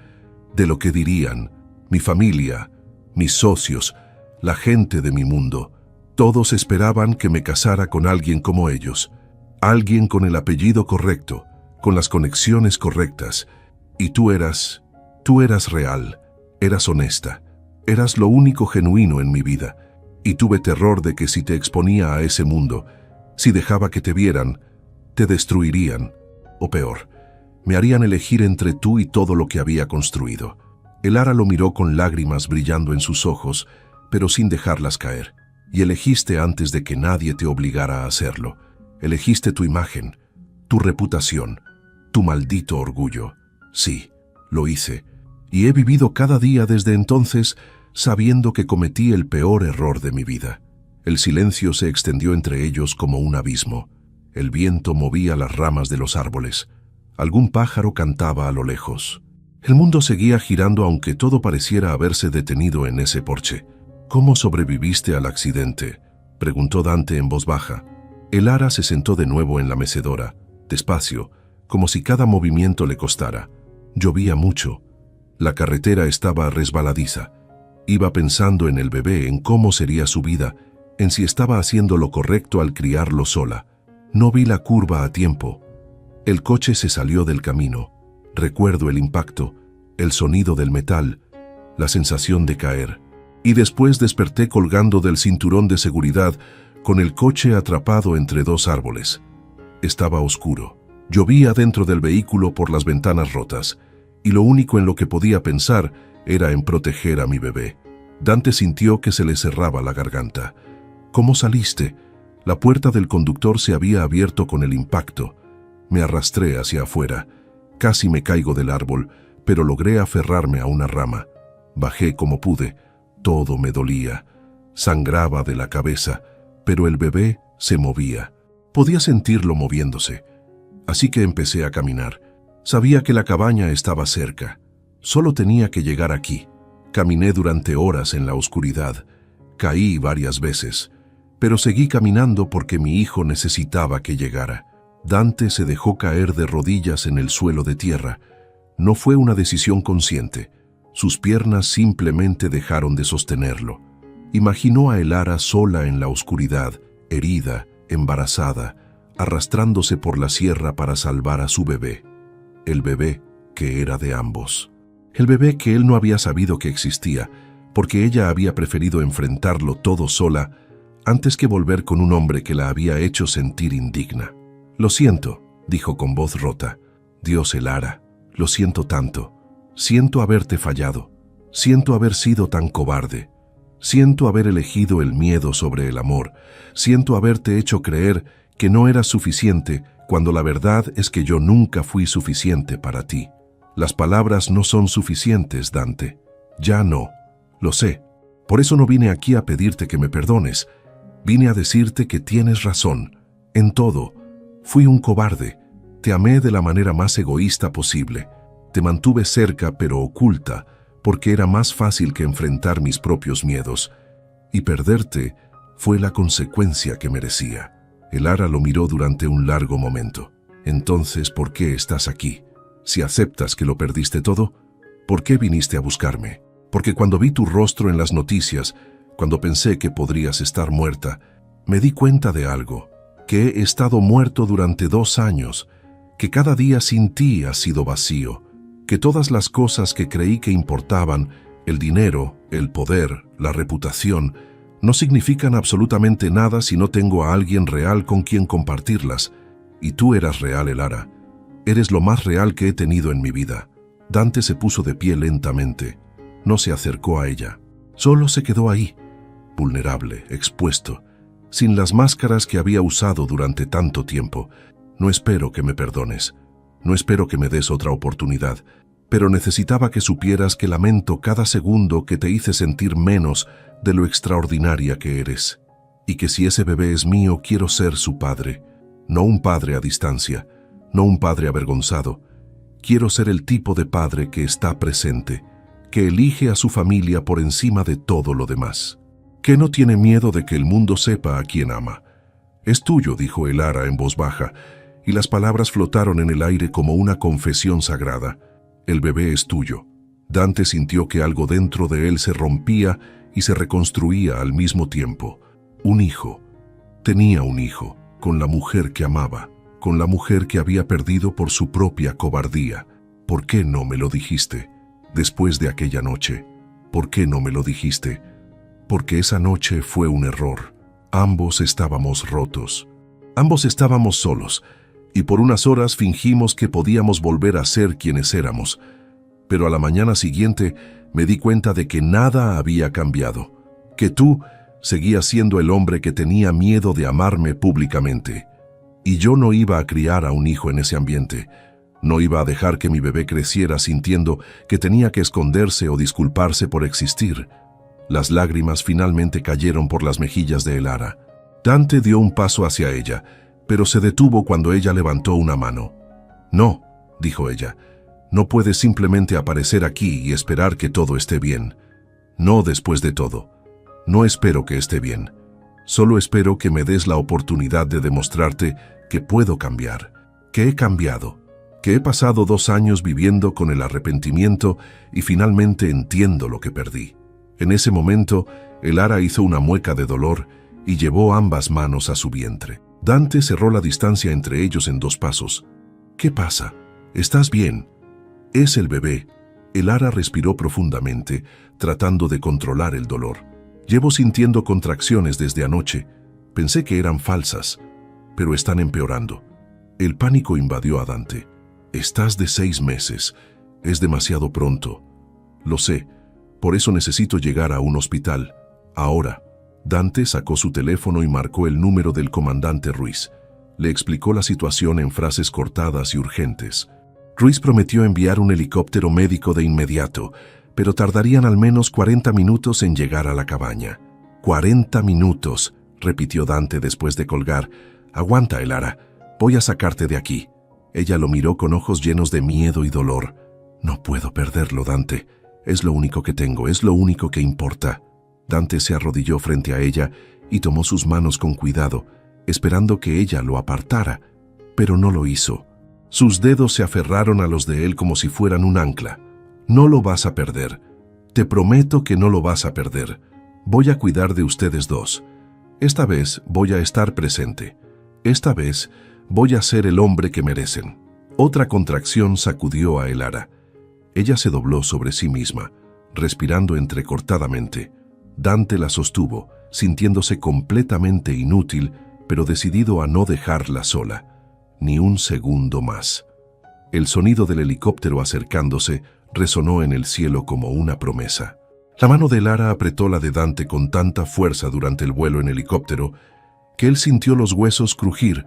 de lo que dirían, mi familia, mis socios, la gente de mi mundo. Todos esperaban que me casara con alguien como ellos, alguien con el apellido correcto, con las conexiones correctas. Y tú eras real, eras honesta, eras lo único genuino en mi vida. Y tuve terror de que si te exponía a ese mundo, si dejaba que te vieran, te destruirían, o peor, me harían elegir entre tú y todo lo que había construido. Elara lo miró con lágrimas brillando en sus ojos, pero sin dejarlas caer. Y elegiste antes de que nadie te obligara a hacerlo. Elegiste tu imagen, tu reputación, tu maldito orgullo. Sí, lo hice, y he vivido cada día desde entonces sabiendo que cometí el peor error de mi vida. El silencio se extendió entre ellos como un abismo. El viento movía las ramas de los árboles. Algún pájaro cantaba a lo lejos. El mundo seguía girando aunque todo pareciera haberse detenido en ese porche. ¿Cómo sobreviviste al accidente?, preguntó Dante en voz baja. Elara se sentó de nuevo en la mecedora, despacio, como si cada movimiento le costara. Llovía mucho. La carretera estaba resbaladiza. Iba pensando en el bebé, en cómo sería su vida, en si estaba haciendo lo correcto al criarlo sola. No vi la curva a tiempo. El coche se salió del camino. Recuerdo el impacto, el sonido del metal, la sensación de caer. Y después desperté colgando del cinturón de seguridad, con el coche atrapado entre dos árboles. Estaba oscuro. Llovía dentro del vehículo por las ventanas rotas, y lo único en lo que podía pensar era en proteger a mi bebé. Dante sintió que se le cerraba la garganta. ¿Cómo saliste? La puerta del conductor se había abierto con el impacto. Me arrastré hacia afuera. Casi me caigo del árbol, pero logré aferrarme a una rama. Bajé como pude. Todo me dolía. Sangraba de la cabeza, pero el bebé se movía. Podía sentirlo moviéndose. Así que empecé a caminar. Sabía que la cabaña estaba cerca. Solo tenía que llegar aquí. Caminé durante horas en la oscuridad. Caí varias veces, pero seguí caminando porque mi hijo necesitaba que llegara. Dante se dejó caer de rodillas en el suelo de tierra. No fue una decisión consciente. Sus piernas simplemente dejaron de sostenerlo. Imaginó a Elara sola en la oscuridad, herida, embarazada, arrastrándose por la sierra para salvar a su bebé. El bebé que era de ambos. El bebé que él no había sabido que existía, porque ella había preferido enfrentarlo todo sola antes que volver con un hombre que la había hecho sentir indigna. «Lo siento», dijo con voz rota. «Dios, Elara, lo siento tanto. Siento haberte fallado. Siento haber sido tan cobarde. Siento haber elegido el miedo sobre el amor. Siento haberte hecho creer que no eras suficiente cuando la verdad es que yo nunca fui suficiente para ti. Las palabras no son suficientes, Dante. Ya no. Lo sé. Por eso no vine aquí a pedirte que me perdones. Vine a decirte que tienes razón. En todo. Fui un cobarde. Te amé de la manera más egoísta posible. Te mantuve cerca pero oculta, porque era más fácil que enfrentar mis propios miedos. Y perderte fue la consecuencia que merecía». Elara lo miró durante un largo momento. «Entonces, ¿por qué estás aquí? Si aceptas que lo perdiste todo, ¿por qué viniste a buscarme? Porque cuando vi tu rostro en las noticias, cuando pensé que podrías estar muerta, me di cuenta de algo, que he estado muerto durante 2 años, que cada día sin ti ha sido vacío, que todas las cosas que creí que importaban, el dinero, el poder, la reputación, no significan absolutamente nada si no tengo a alguien real con quien compartirlas. Y tú eras real, Elara. Eres lo más real que he tenido en mi vida». Dante se puso de pie lentamente. No se acercó a ella. Solo se quedó ahí, vulnerable, expuesto, sin las máscaras que había usado durante tanto tiempo. «No espero que me perdones. No espero que me des otra oportunidad. Pero necesitaba que supieras que lamento cada segundo que te hice sentir menos de lo extraordinaria que eres. Y que si ese bebé es mío, quiero ser su padre. No un padre a distancia, no un padre avergonzado. Quiero ser el tipo de padre que está presente, que elige a su familia por encima de todo lo demás, que no tiene miedo de que el mundo sepa a quién ama. Es tuyo, dijo Elara en voz baja, y las palabras flotaron en el aire como una confesión sagrada. El bebé es tuyo. Dante sintió que algo dentro de él se rompía y se reconstruía al mismo tiempo. Un hijo. Tenía un hijo, con la mujer que amaba, con la mujer que había perdido por su propia cobardía. ¿Por qué no me lo dijiste? Después de aquella noche, ¿por qué no me lo dijiste? Porque esa noche fue un error. Ambos estábamos rotos. Ambos estábamos solos, y por unas horas fingimos que podíamos volver a ser quienes éramos. Pero a la mañana siguiente me di cuenta de que nada había cambiado, que tú seguías siendo el hombre que tenía miedo de amarme públicamente. Y yo no iba a criar a un hijo en ese ambiente. No iba a dejar que mi bebé creciera sintiendo que tenía que esconderse o disculparse por existir. Las lágrimas finalmente cayeron por las mejillas de Elara. Dante dio un paso hacia ella, pero se detuvo cuando ella levantó una mano. «No», dijo ella, «no puedes simplemente aparecer aquí y esperar que todo esté bien. No después de todo. No espero que esté bien. Solo espero que me des la oportunidad de demostrarte que puedo cambiar, que he cambiado, que he pasado 2 años viviendo con el arrepentimiento y finalmente entiendo lo que perdí». En ese momento, Elara hizo una mueca de dolor y llevó ambas manos a su vientre. Dante cerró la distancia entre ellos en 2 pasos. «¿Qué pasa? ¿Estás bien?» «Es el bebé». Elara respiró profundamente, tratando de controlar el dolor. «Llevo sintiendo contracciones desde anoche. Pensé que eran falsas, pero están empeorando». El pánico invadió a Dante. «Estás de 6 meses. Es demasiado pronto». «Lo sé. Por eso necesito llegar a un hospital. Ahora». Dante sacó su teléfono y marcó el número del comandante Ruiz. Le explicó la situación en frases cortadas y urgentes. Ruiz prometió enviar un helicóptero médico de inmediato, pero tardarían al menos 40 minutos en llegar a la cabaña. 40 minutos, repitió Dante después de colgar. «Aguanta, Elara. Voy a sacarte de aquí». Ella lo miró con ojos llenos de miedo y dolor. «No puedo perderlo, Dante. Es lo único que tengo, es lo único que importa». Dante se arrodilló frente a ella y tomó sus manos con cuidado, esperando que ella lo apartara, pero no lo hizo. Sus dedos se aferraron a los de él como si fueran un ancla. «No lo vas a perder. Te prometo que no lo vas a perder. Voy a cuidar de ustedes dos. Esta vez voy a estar presente. Esta vez voy a ser el hombre que merecen». Otra contracción sacudió a Elara. Ella se dobló sobre sí misma, respirando entrecortadamente. Dante la sostuvo, sintiéndose completamente inútil, pero decidido a no dejarla sola. Ni un segundo más. El sonido del helicóptero acercándose resonó en el cielo como una promesa. La mano de Elara apretó la de Dante con tanta fuerza durante el vuelo en helicóptero que él sintió los huesos crujir,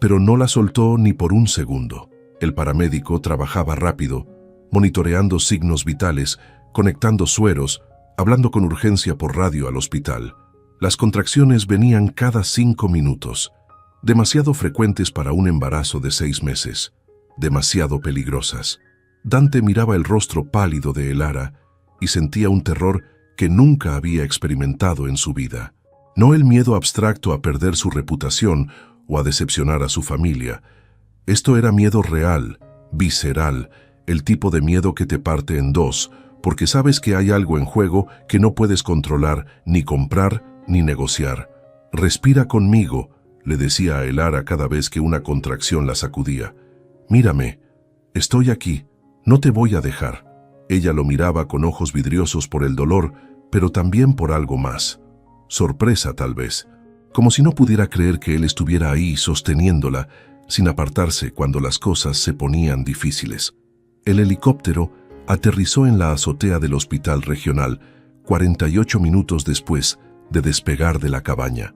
pero no la soltó ni por un segundo. El paramédico trabajaba rápido, monitoreando signos vitales, conectando sueros, hablando con urgencia por radio al hospital. Las contracciones venían cada 5 minutos, demasiado frecuentes para un embarazo de 6 meses, demasiado peligrosas. Dante miraba el rostro pálido de Elara y sentía un terror que nunca había experimentado en su vida. No el miedo abstracto a perder su reputación o a decepcionar a su familia. Esto era miedo real, visceral, el tipo de miedo que te parte en dos, porque sabes que hay algo en juego que no puedes controlar, ni comprar, ni negociar. «Respira conmigo», le decía a Elara cada vez que una contracción la sacudía. «Mírame, estoy aquí, no te voy a dejar». Ella lo miraba con ojos vidriosos por el dolor, pero también por algo más. Sorpresa, tal vez, como si no pudiera creer que él estuviera ahí sosteniéndola, sin apartarse cuando las cosas se ponían difíciles. El helicóptero aterrizó en la azotea del hospital regional 48 minutos después de despegar de la cabaña.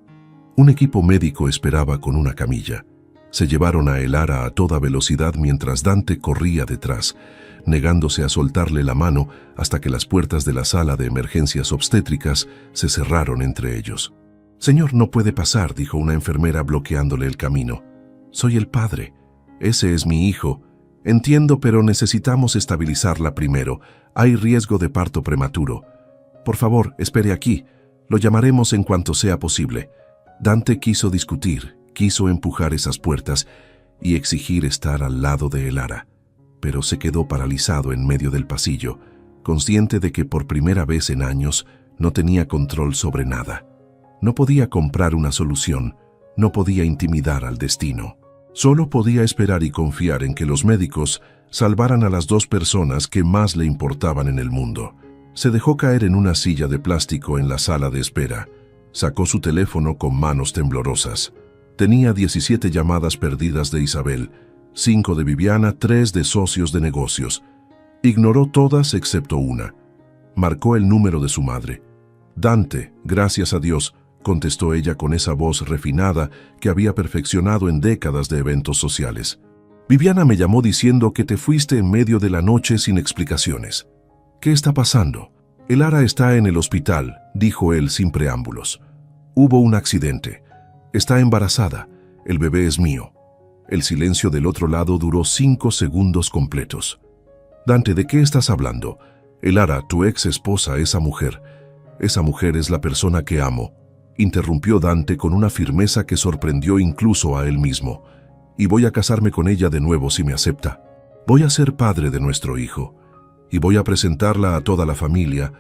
Un equipo médico esperaba con una camilla. Se llevaron a Elara a toda velocidad mientras Dante corría detrás, negándose a soltarle la mano hasta que las puertas de la sala de emergencias obstétricas se cerraron entre ellos. «Señor, no puede pasar», dijo una enfermera bloqueándole el camino. «Soy el padre. Ese es mi hijo. Entiendo, pero necesitamos estabilizarla primero. Hay riesgo de parto prematuro. Por favor, espere aquí. Lo llamaremos en cuanto sea posible. Dante quiso discutir, quiso empujar esas puertas y exigir estar al lado de Elara, pero se quedó paralizado en medio del pasillo, consciente de que por primera vez en años no tenía control sobre nada. No podía comprar una solución, no podía intimidar al destino. Solo podía esperar y confiar en que los médicos salvaran a las dos personas que más le importaban en el mundo. Se dejó caer en una silla de plástico en la sala de espera. Sacó su teléfono con manos temblorosas. Tenía 17 llamadas perdidas de Isabel, 5 de Viviana, 3 de socios de negocios. Ignoró todas excepto una. Marcó el número de su madre. Dante, gracias a Dios, contestó ella con esa voz refinada que había perfeccionado en décadas de eventos sociales. Viviana me llamó diciendo que te fuiste en medio de la noche sin explicaciones. ¿Qué está pasando? Elara está en el hospital, dijo él sin preámbulos. Hubo un accidente. Está embarazada. El bebé es mío. El silencio del otro lado duró 5 segundos completos. Dante, ¿de qué estás hablando? Elara, tu ex esposa, esa mujer es la persona que amo, interrumpió Dante con una firmeza que sorprendió incluso a él mismo. Y voy a casarme con ella de nuevo si me acepta. Voy a ser padre de nuestro hijo. Y voy a presentarla a toda la familia,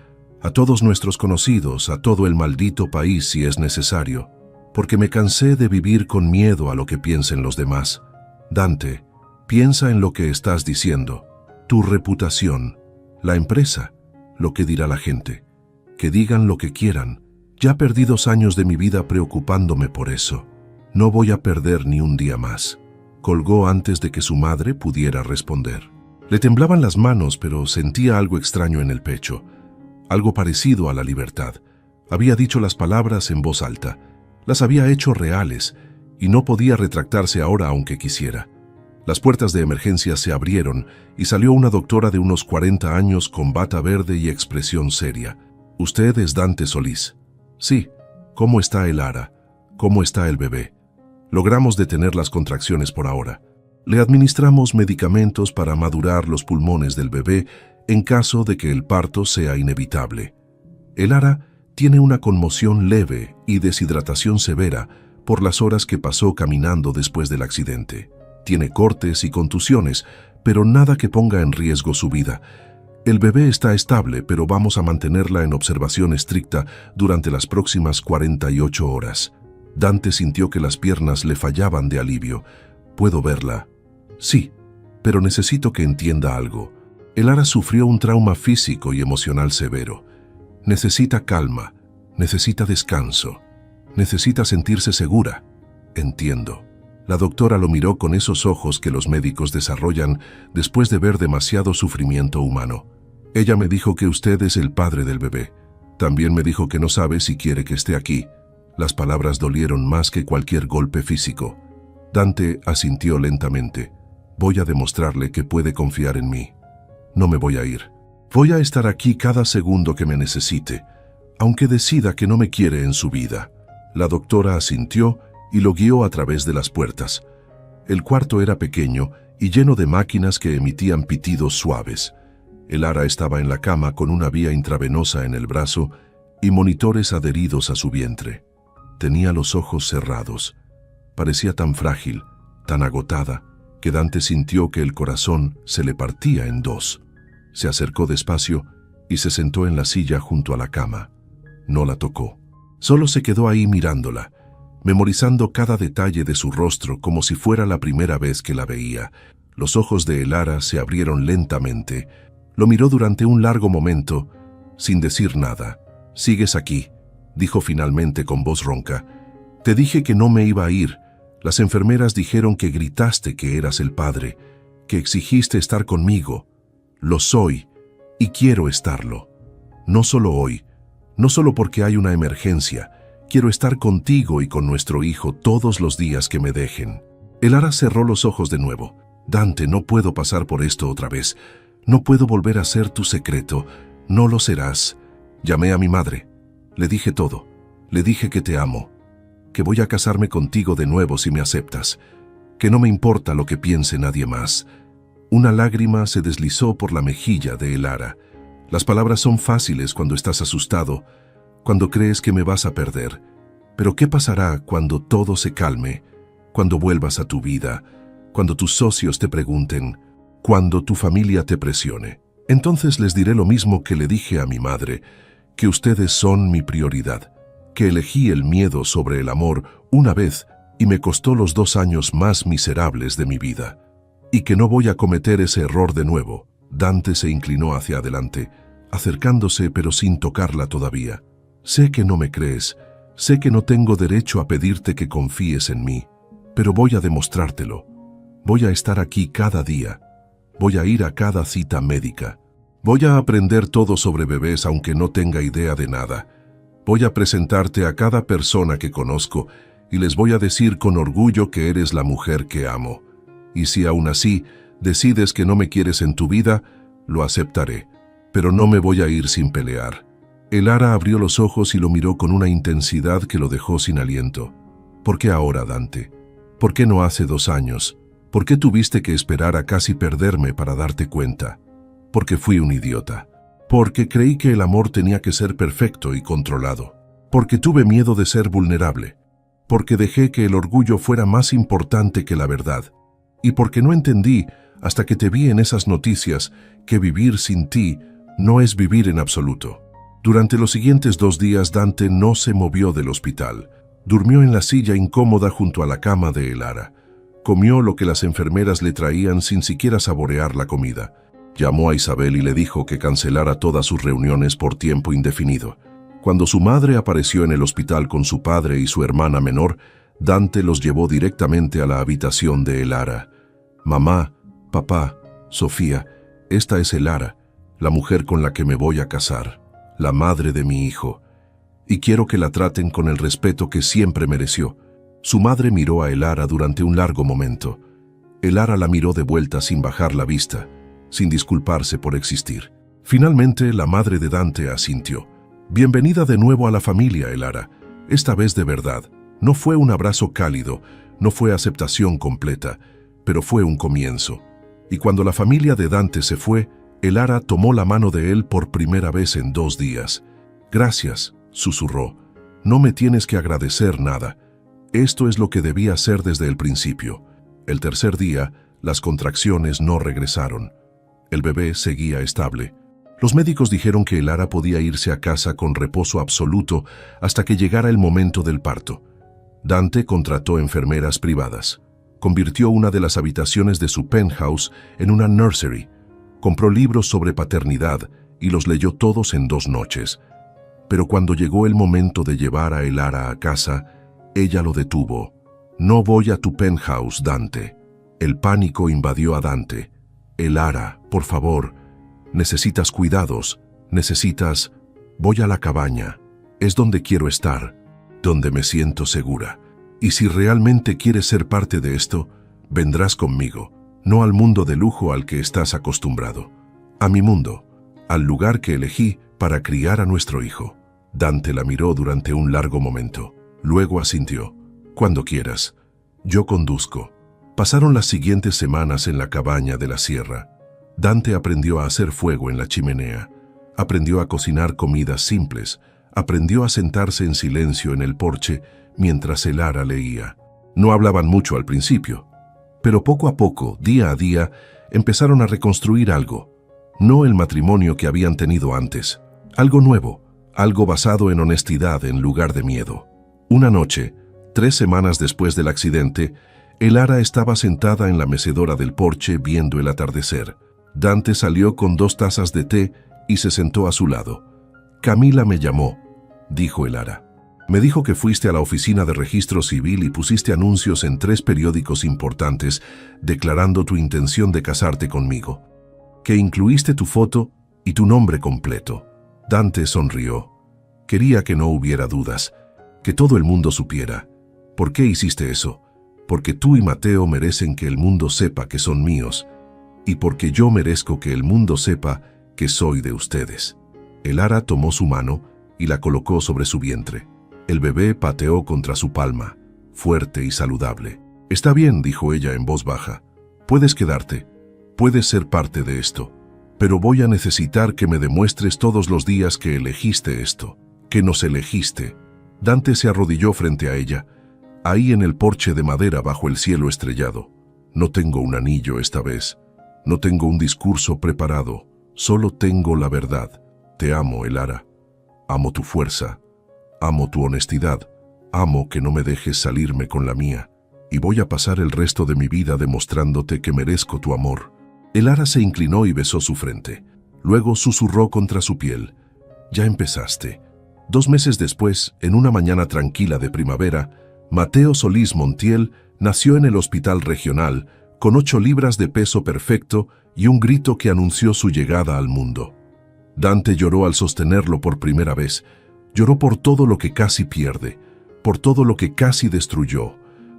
a todos nuestros conocidos, a todo el maldito país si es necesario, porque me cansé de vivir con miedo a lo que piensen los demás. Dante, piensa en lo que estás diciendo, tu reputación, la empresa, lo que dirá la gente. Que digan lo que quieran. Ya perdí 2 años de mi vida preocupándome por eso. No voy a perder ni un día más. Colgó antes de que su madre pudiera responder. Le temblaban las manos, pero sentía algo extraño en el pecho, algo parecido a la libertad. Había dicho las palabras en voz alta, las había hecho reales, y no podía retractarse ahora aunque quisiera. Las puertas de emergencia se abrieron y salió una doctora de unos 40 años con bata verde y expresión seria. «¿Usted es Dante Solís?» «Sí». «¿Cómo está Elara? ¿Cómo está el bebé?» «Logramos detener las contracciones por ahora. Le administramos medicamentos para madurar los pulmones del bebé en caso de que el parto sea inevitable. Elara tiene una conmoción leve y deshidratación severa por las horas que pasó caminando después del accidente. Tiene cortes y contusiones, pero nada que ponga en riesgo su vida. El bebé está estable, pero vamos a mantenerla en observación estricta durante las próximas 48 horas. Dante sintió que las piernas le fallaban de alivio. «¿Puedo verla?» «Sí, pero necesito que entienda algo. Elara sufrió un trauma físico y emocional severo. Necesita calma, necesita descanso, necesita sentirse segura». «Entiendo». La doctora lo miró con esos ojos que los médicos desarrollan después de ver demasiado sufrimiento humano. «Ella me dijo que usted es el padre del bebé. También me dijo que no sabe si quiere que esté aquí». Las palabras dolieron más que cualquier golpe físico. Dante asintió lentamente. «Voy a demostrarle que puede confiar en mí. No me voy a ir. Voy a estar aquí cada segundo que me necesite, aunque decida que no me quiere en su vida». La doctora asintió y lo guió a través de las puertas. El cuarto era pequeño y lleno de máquinas que emitían pitidos suaves. Elara estaba en la cama con una vía intravenosa en el brazo y monitores adheridos a su vientre. Tenía los ojos cerrados. Parecía tan frágil, tan agotada, que Dante sintió que el corazón se le partía en dos. Se acercó despacio y se sentó en la silla junto a la cama. No la tocó. Solo se quedó ahí mirándola, memorizando cada detalle de su rostro como si fuera la primera vez que la veía. Los ojos de Elara se abrieron lentamente. Lo miró durante un largo momento, sin decir nada. «Sigues aquí», dijo finalmente con voz ronca. «Te dije que no me iba a ir. Las enfermeras dijeron que gritaste que eras el padre, que exigiste estar conmigo. Lo soy y quiero estarlo. No solo hoy, no solo porque hay una emergencia. Quiero estar contigo y con nuestro hijo todos los días que me dejen». Elara cerró los ojos de nuevo. «Dante, no puedo pasar por esto otra vez. No puedo volver a ser tu secreto. No lo serás. Llamé a mi madre. Le dije todo. Le dije que te amo, que voy a casarme contigo de nuevo si me aceptas, que no me importa lo que piense nadie más. Una lágrima se deslizó por la mejilla de Elara. Las palabras son fáciles cuando estás asustado, cuando crees que me vas a perder. Pero ¿qué pasará cuando todo se calme, cuando vuelvas a tu vida, cuando tus socios te pregunten, cuando tu familia te presione? Entonces les diré lo mismo que le dije a mi madre, que ustedes son mi prioridad, que elegí el miedo sobre el amor una vez y me costó los 2 años más miserables de mi vida, y que no voy a cometer ese error de nuevo. Dante se inclinó hacia adelante, acercándose pero sin tocarla todavía. Sé que no me crees, sé que no tengo derecho a pedirte que confíes en mí, pero voy a demostrártelo. Voy a estar aquí cada día. Voy a ir a cada cita médica. Voy a aprender todo sobre bebés aunque no tenga idea de nada. Voy a presentarte a cada persona que conozco y les voy a decir con orgullo que eres la mujer que amo. Y si aún así decides que no me quieres en tu vida, lo aceptaré, pero no me voy a ir sin pelear. Elara abrió los ojos y lo miró con una intensidad que lo dejó sin aliento. ¿Por qué ahora, Dante? ¿Por qué no hace 2 años? ¿Por qué tuviste que esperar a casi perderme para darte cuenta? Porque fui un idiota. Porque creí que el amor tenía que ser perfecto y controlado. Porque tuve miedo de ser vulnerable. Porque dejé que el orgullo fuera más importante que la verdad. Y porque no entendí, hasta que te vi en esas noticias, que vivir sin ti no es vivir en absoluto. Durante los siguientes 2 días Dante no se movió del hospital. Durmió en la silla incómoda junto a la cama de Elara. Comió lo que las enfermeras le traían sin siquiera saborear la comida. Llamó a Isabel y le dijo que cancelara todas sus reuniones por tiempo indefinido. Cuando su madre apareció en el hospital con su padre y su hermana menor, Dante los llevó directamente a la habitación de Elara. «Mamá, papá, Sofía, esta es Elara, la mujer con la que me voy a casar, la madre de mi hijo, y quiero que la traten con el respeto que siempre mereció». Su madre miró a Elara durante un largo momento. Elara la miró de vuelta sin bajar la vista, sin disculparse por existir. Finalmente, la madre de Dante asintió. «Bienvenida de nuevo a la familia, Elara. Esta vez de verdad. No fue un abrazo cálido, no fue aceptación completa, pero fue un comienzo». Y cuando la familia de Dante se fue, Elara tomó la mano de él por primera vez en 2 días. «Gracias», susurró. «No me tienes que agradecer nada. Esto es lo que debía hacer desde el principio». El tercer día, las contracciones no regresaron. El bebé seguía estable. Los médicos dijeron que Elara podía irse a casa con reposo absoluto hasta que llegara el momento del parto. Dante contrató enfermeras privadas. Convirtió una de las habitaciones de su penthouse en una nursery. Compró libros sobre paternidad y los leyó todos en 2 noches. Pero cuando llegó el momento de llevar a Elara a casa, ella lo detuvo. «No voy a tu penthouse, Dante». El pánico invadió a Dante. «Elara, por favor, necesitas cuidados, necesitas... Voy a la cabaña. Es donde quiero estar, donde me siento segura. Y si realmente quieres ser parte de esto, vendrás conmigo, no al mundo de lujo al que estás acostumbrado. A mi mundo, al lugar que elegí para criar a nuestro hijo». Dante la miró durante un largo momento. Luego asintió. «Cuando quieras. Yo conduzco». Pasaron las siguientes semanas en la cabaña de la sierra. Dante aprendió a hacer fuego en la chimenea. Aprendió a cocinar comidas simples. Aprendió a sentarse en silencio en el porche mientras Elara leía. No hablaban mucho al principio, pero poco a poco, día a día, empezaron a reconstruir algo. No el matrimonio que habían tenido antes. Algo nuevo, algo basado en honestidad en lugar de miedo. Una noche, 3 semanas después del accidente, Elara estaba sentada en la mecedora del porche viendo el atardecer. Dante salió con 2 tazas de té y se sentó a su lado. «Camila me llamó», dijo Elara. «Me dijo que fuiste a la oficina de registro civil y pusiste anuncios en 3 periódicos importantes declarando tu intención de casarte conmigo. Que incluiste tu foto y tu nombre completo». Dante sonrió. Quería que no hubiera dudas, que todo el mundo supiera. «¿Por qué hiciste eso? Porque tú y Mateo merecen que el mundo sepa que son míos, y porque yo merezco que el mundo sepa que soy de ustedes». Elara tomó su mano y la colocó sobre su vientre. El bebé pateó contra su palma, fuerte y saludable. «Está bien», dijo ella en voz baja. «Puedes quedarte. puedes ser parte de esto, pero voy a necesitar que me demuestres todos los días que elegiste esto, que nos elegiste. Dante se arrodilló frente a ella, ahí en el porche de madera bajo el cielo estrellado. No tengo un anillo esta vez, no tengo un discurso preparado, solo tengo la verdad. Te amo, Elara. Amo tu fuerza, amo tu honestidad, amo que no me dejes salirme con la mía, y voy a pasar el resto de mi vida demostrándote que merezco tu amor. Elara se inclinó y besó su frente. Luego susurró contra su piel. Ya empezaste. 2 meses después, en una mañana tranquila de primavera, Mateo Solís Montiel nació en el hospital regional con 8 libras de peso perfecto y un grito que anunció su llegada al mundo. Dante lloró al sostenerlo por primera vez. Lloró por todo lo que casi pierde, por todo lo que casi destruyó,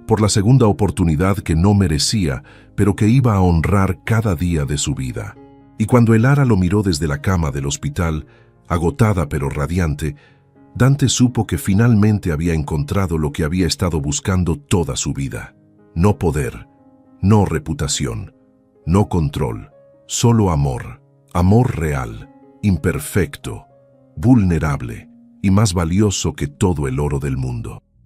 por la segunda oportunidad que no merecía, pero que iba a honrar cada día de su vida. Y cuando Elara lo miró desde la cama del hospital, agotada pero radiante, Dante supo que finalmente había encontrado lo que había estado buscando toda su vida. No poder, no reputación, no control, solo amor. Amor real, imperfecto, vulnerable y más valioso que todo el oro del mundo.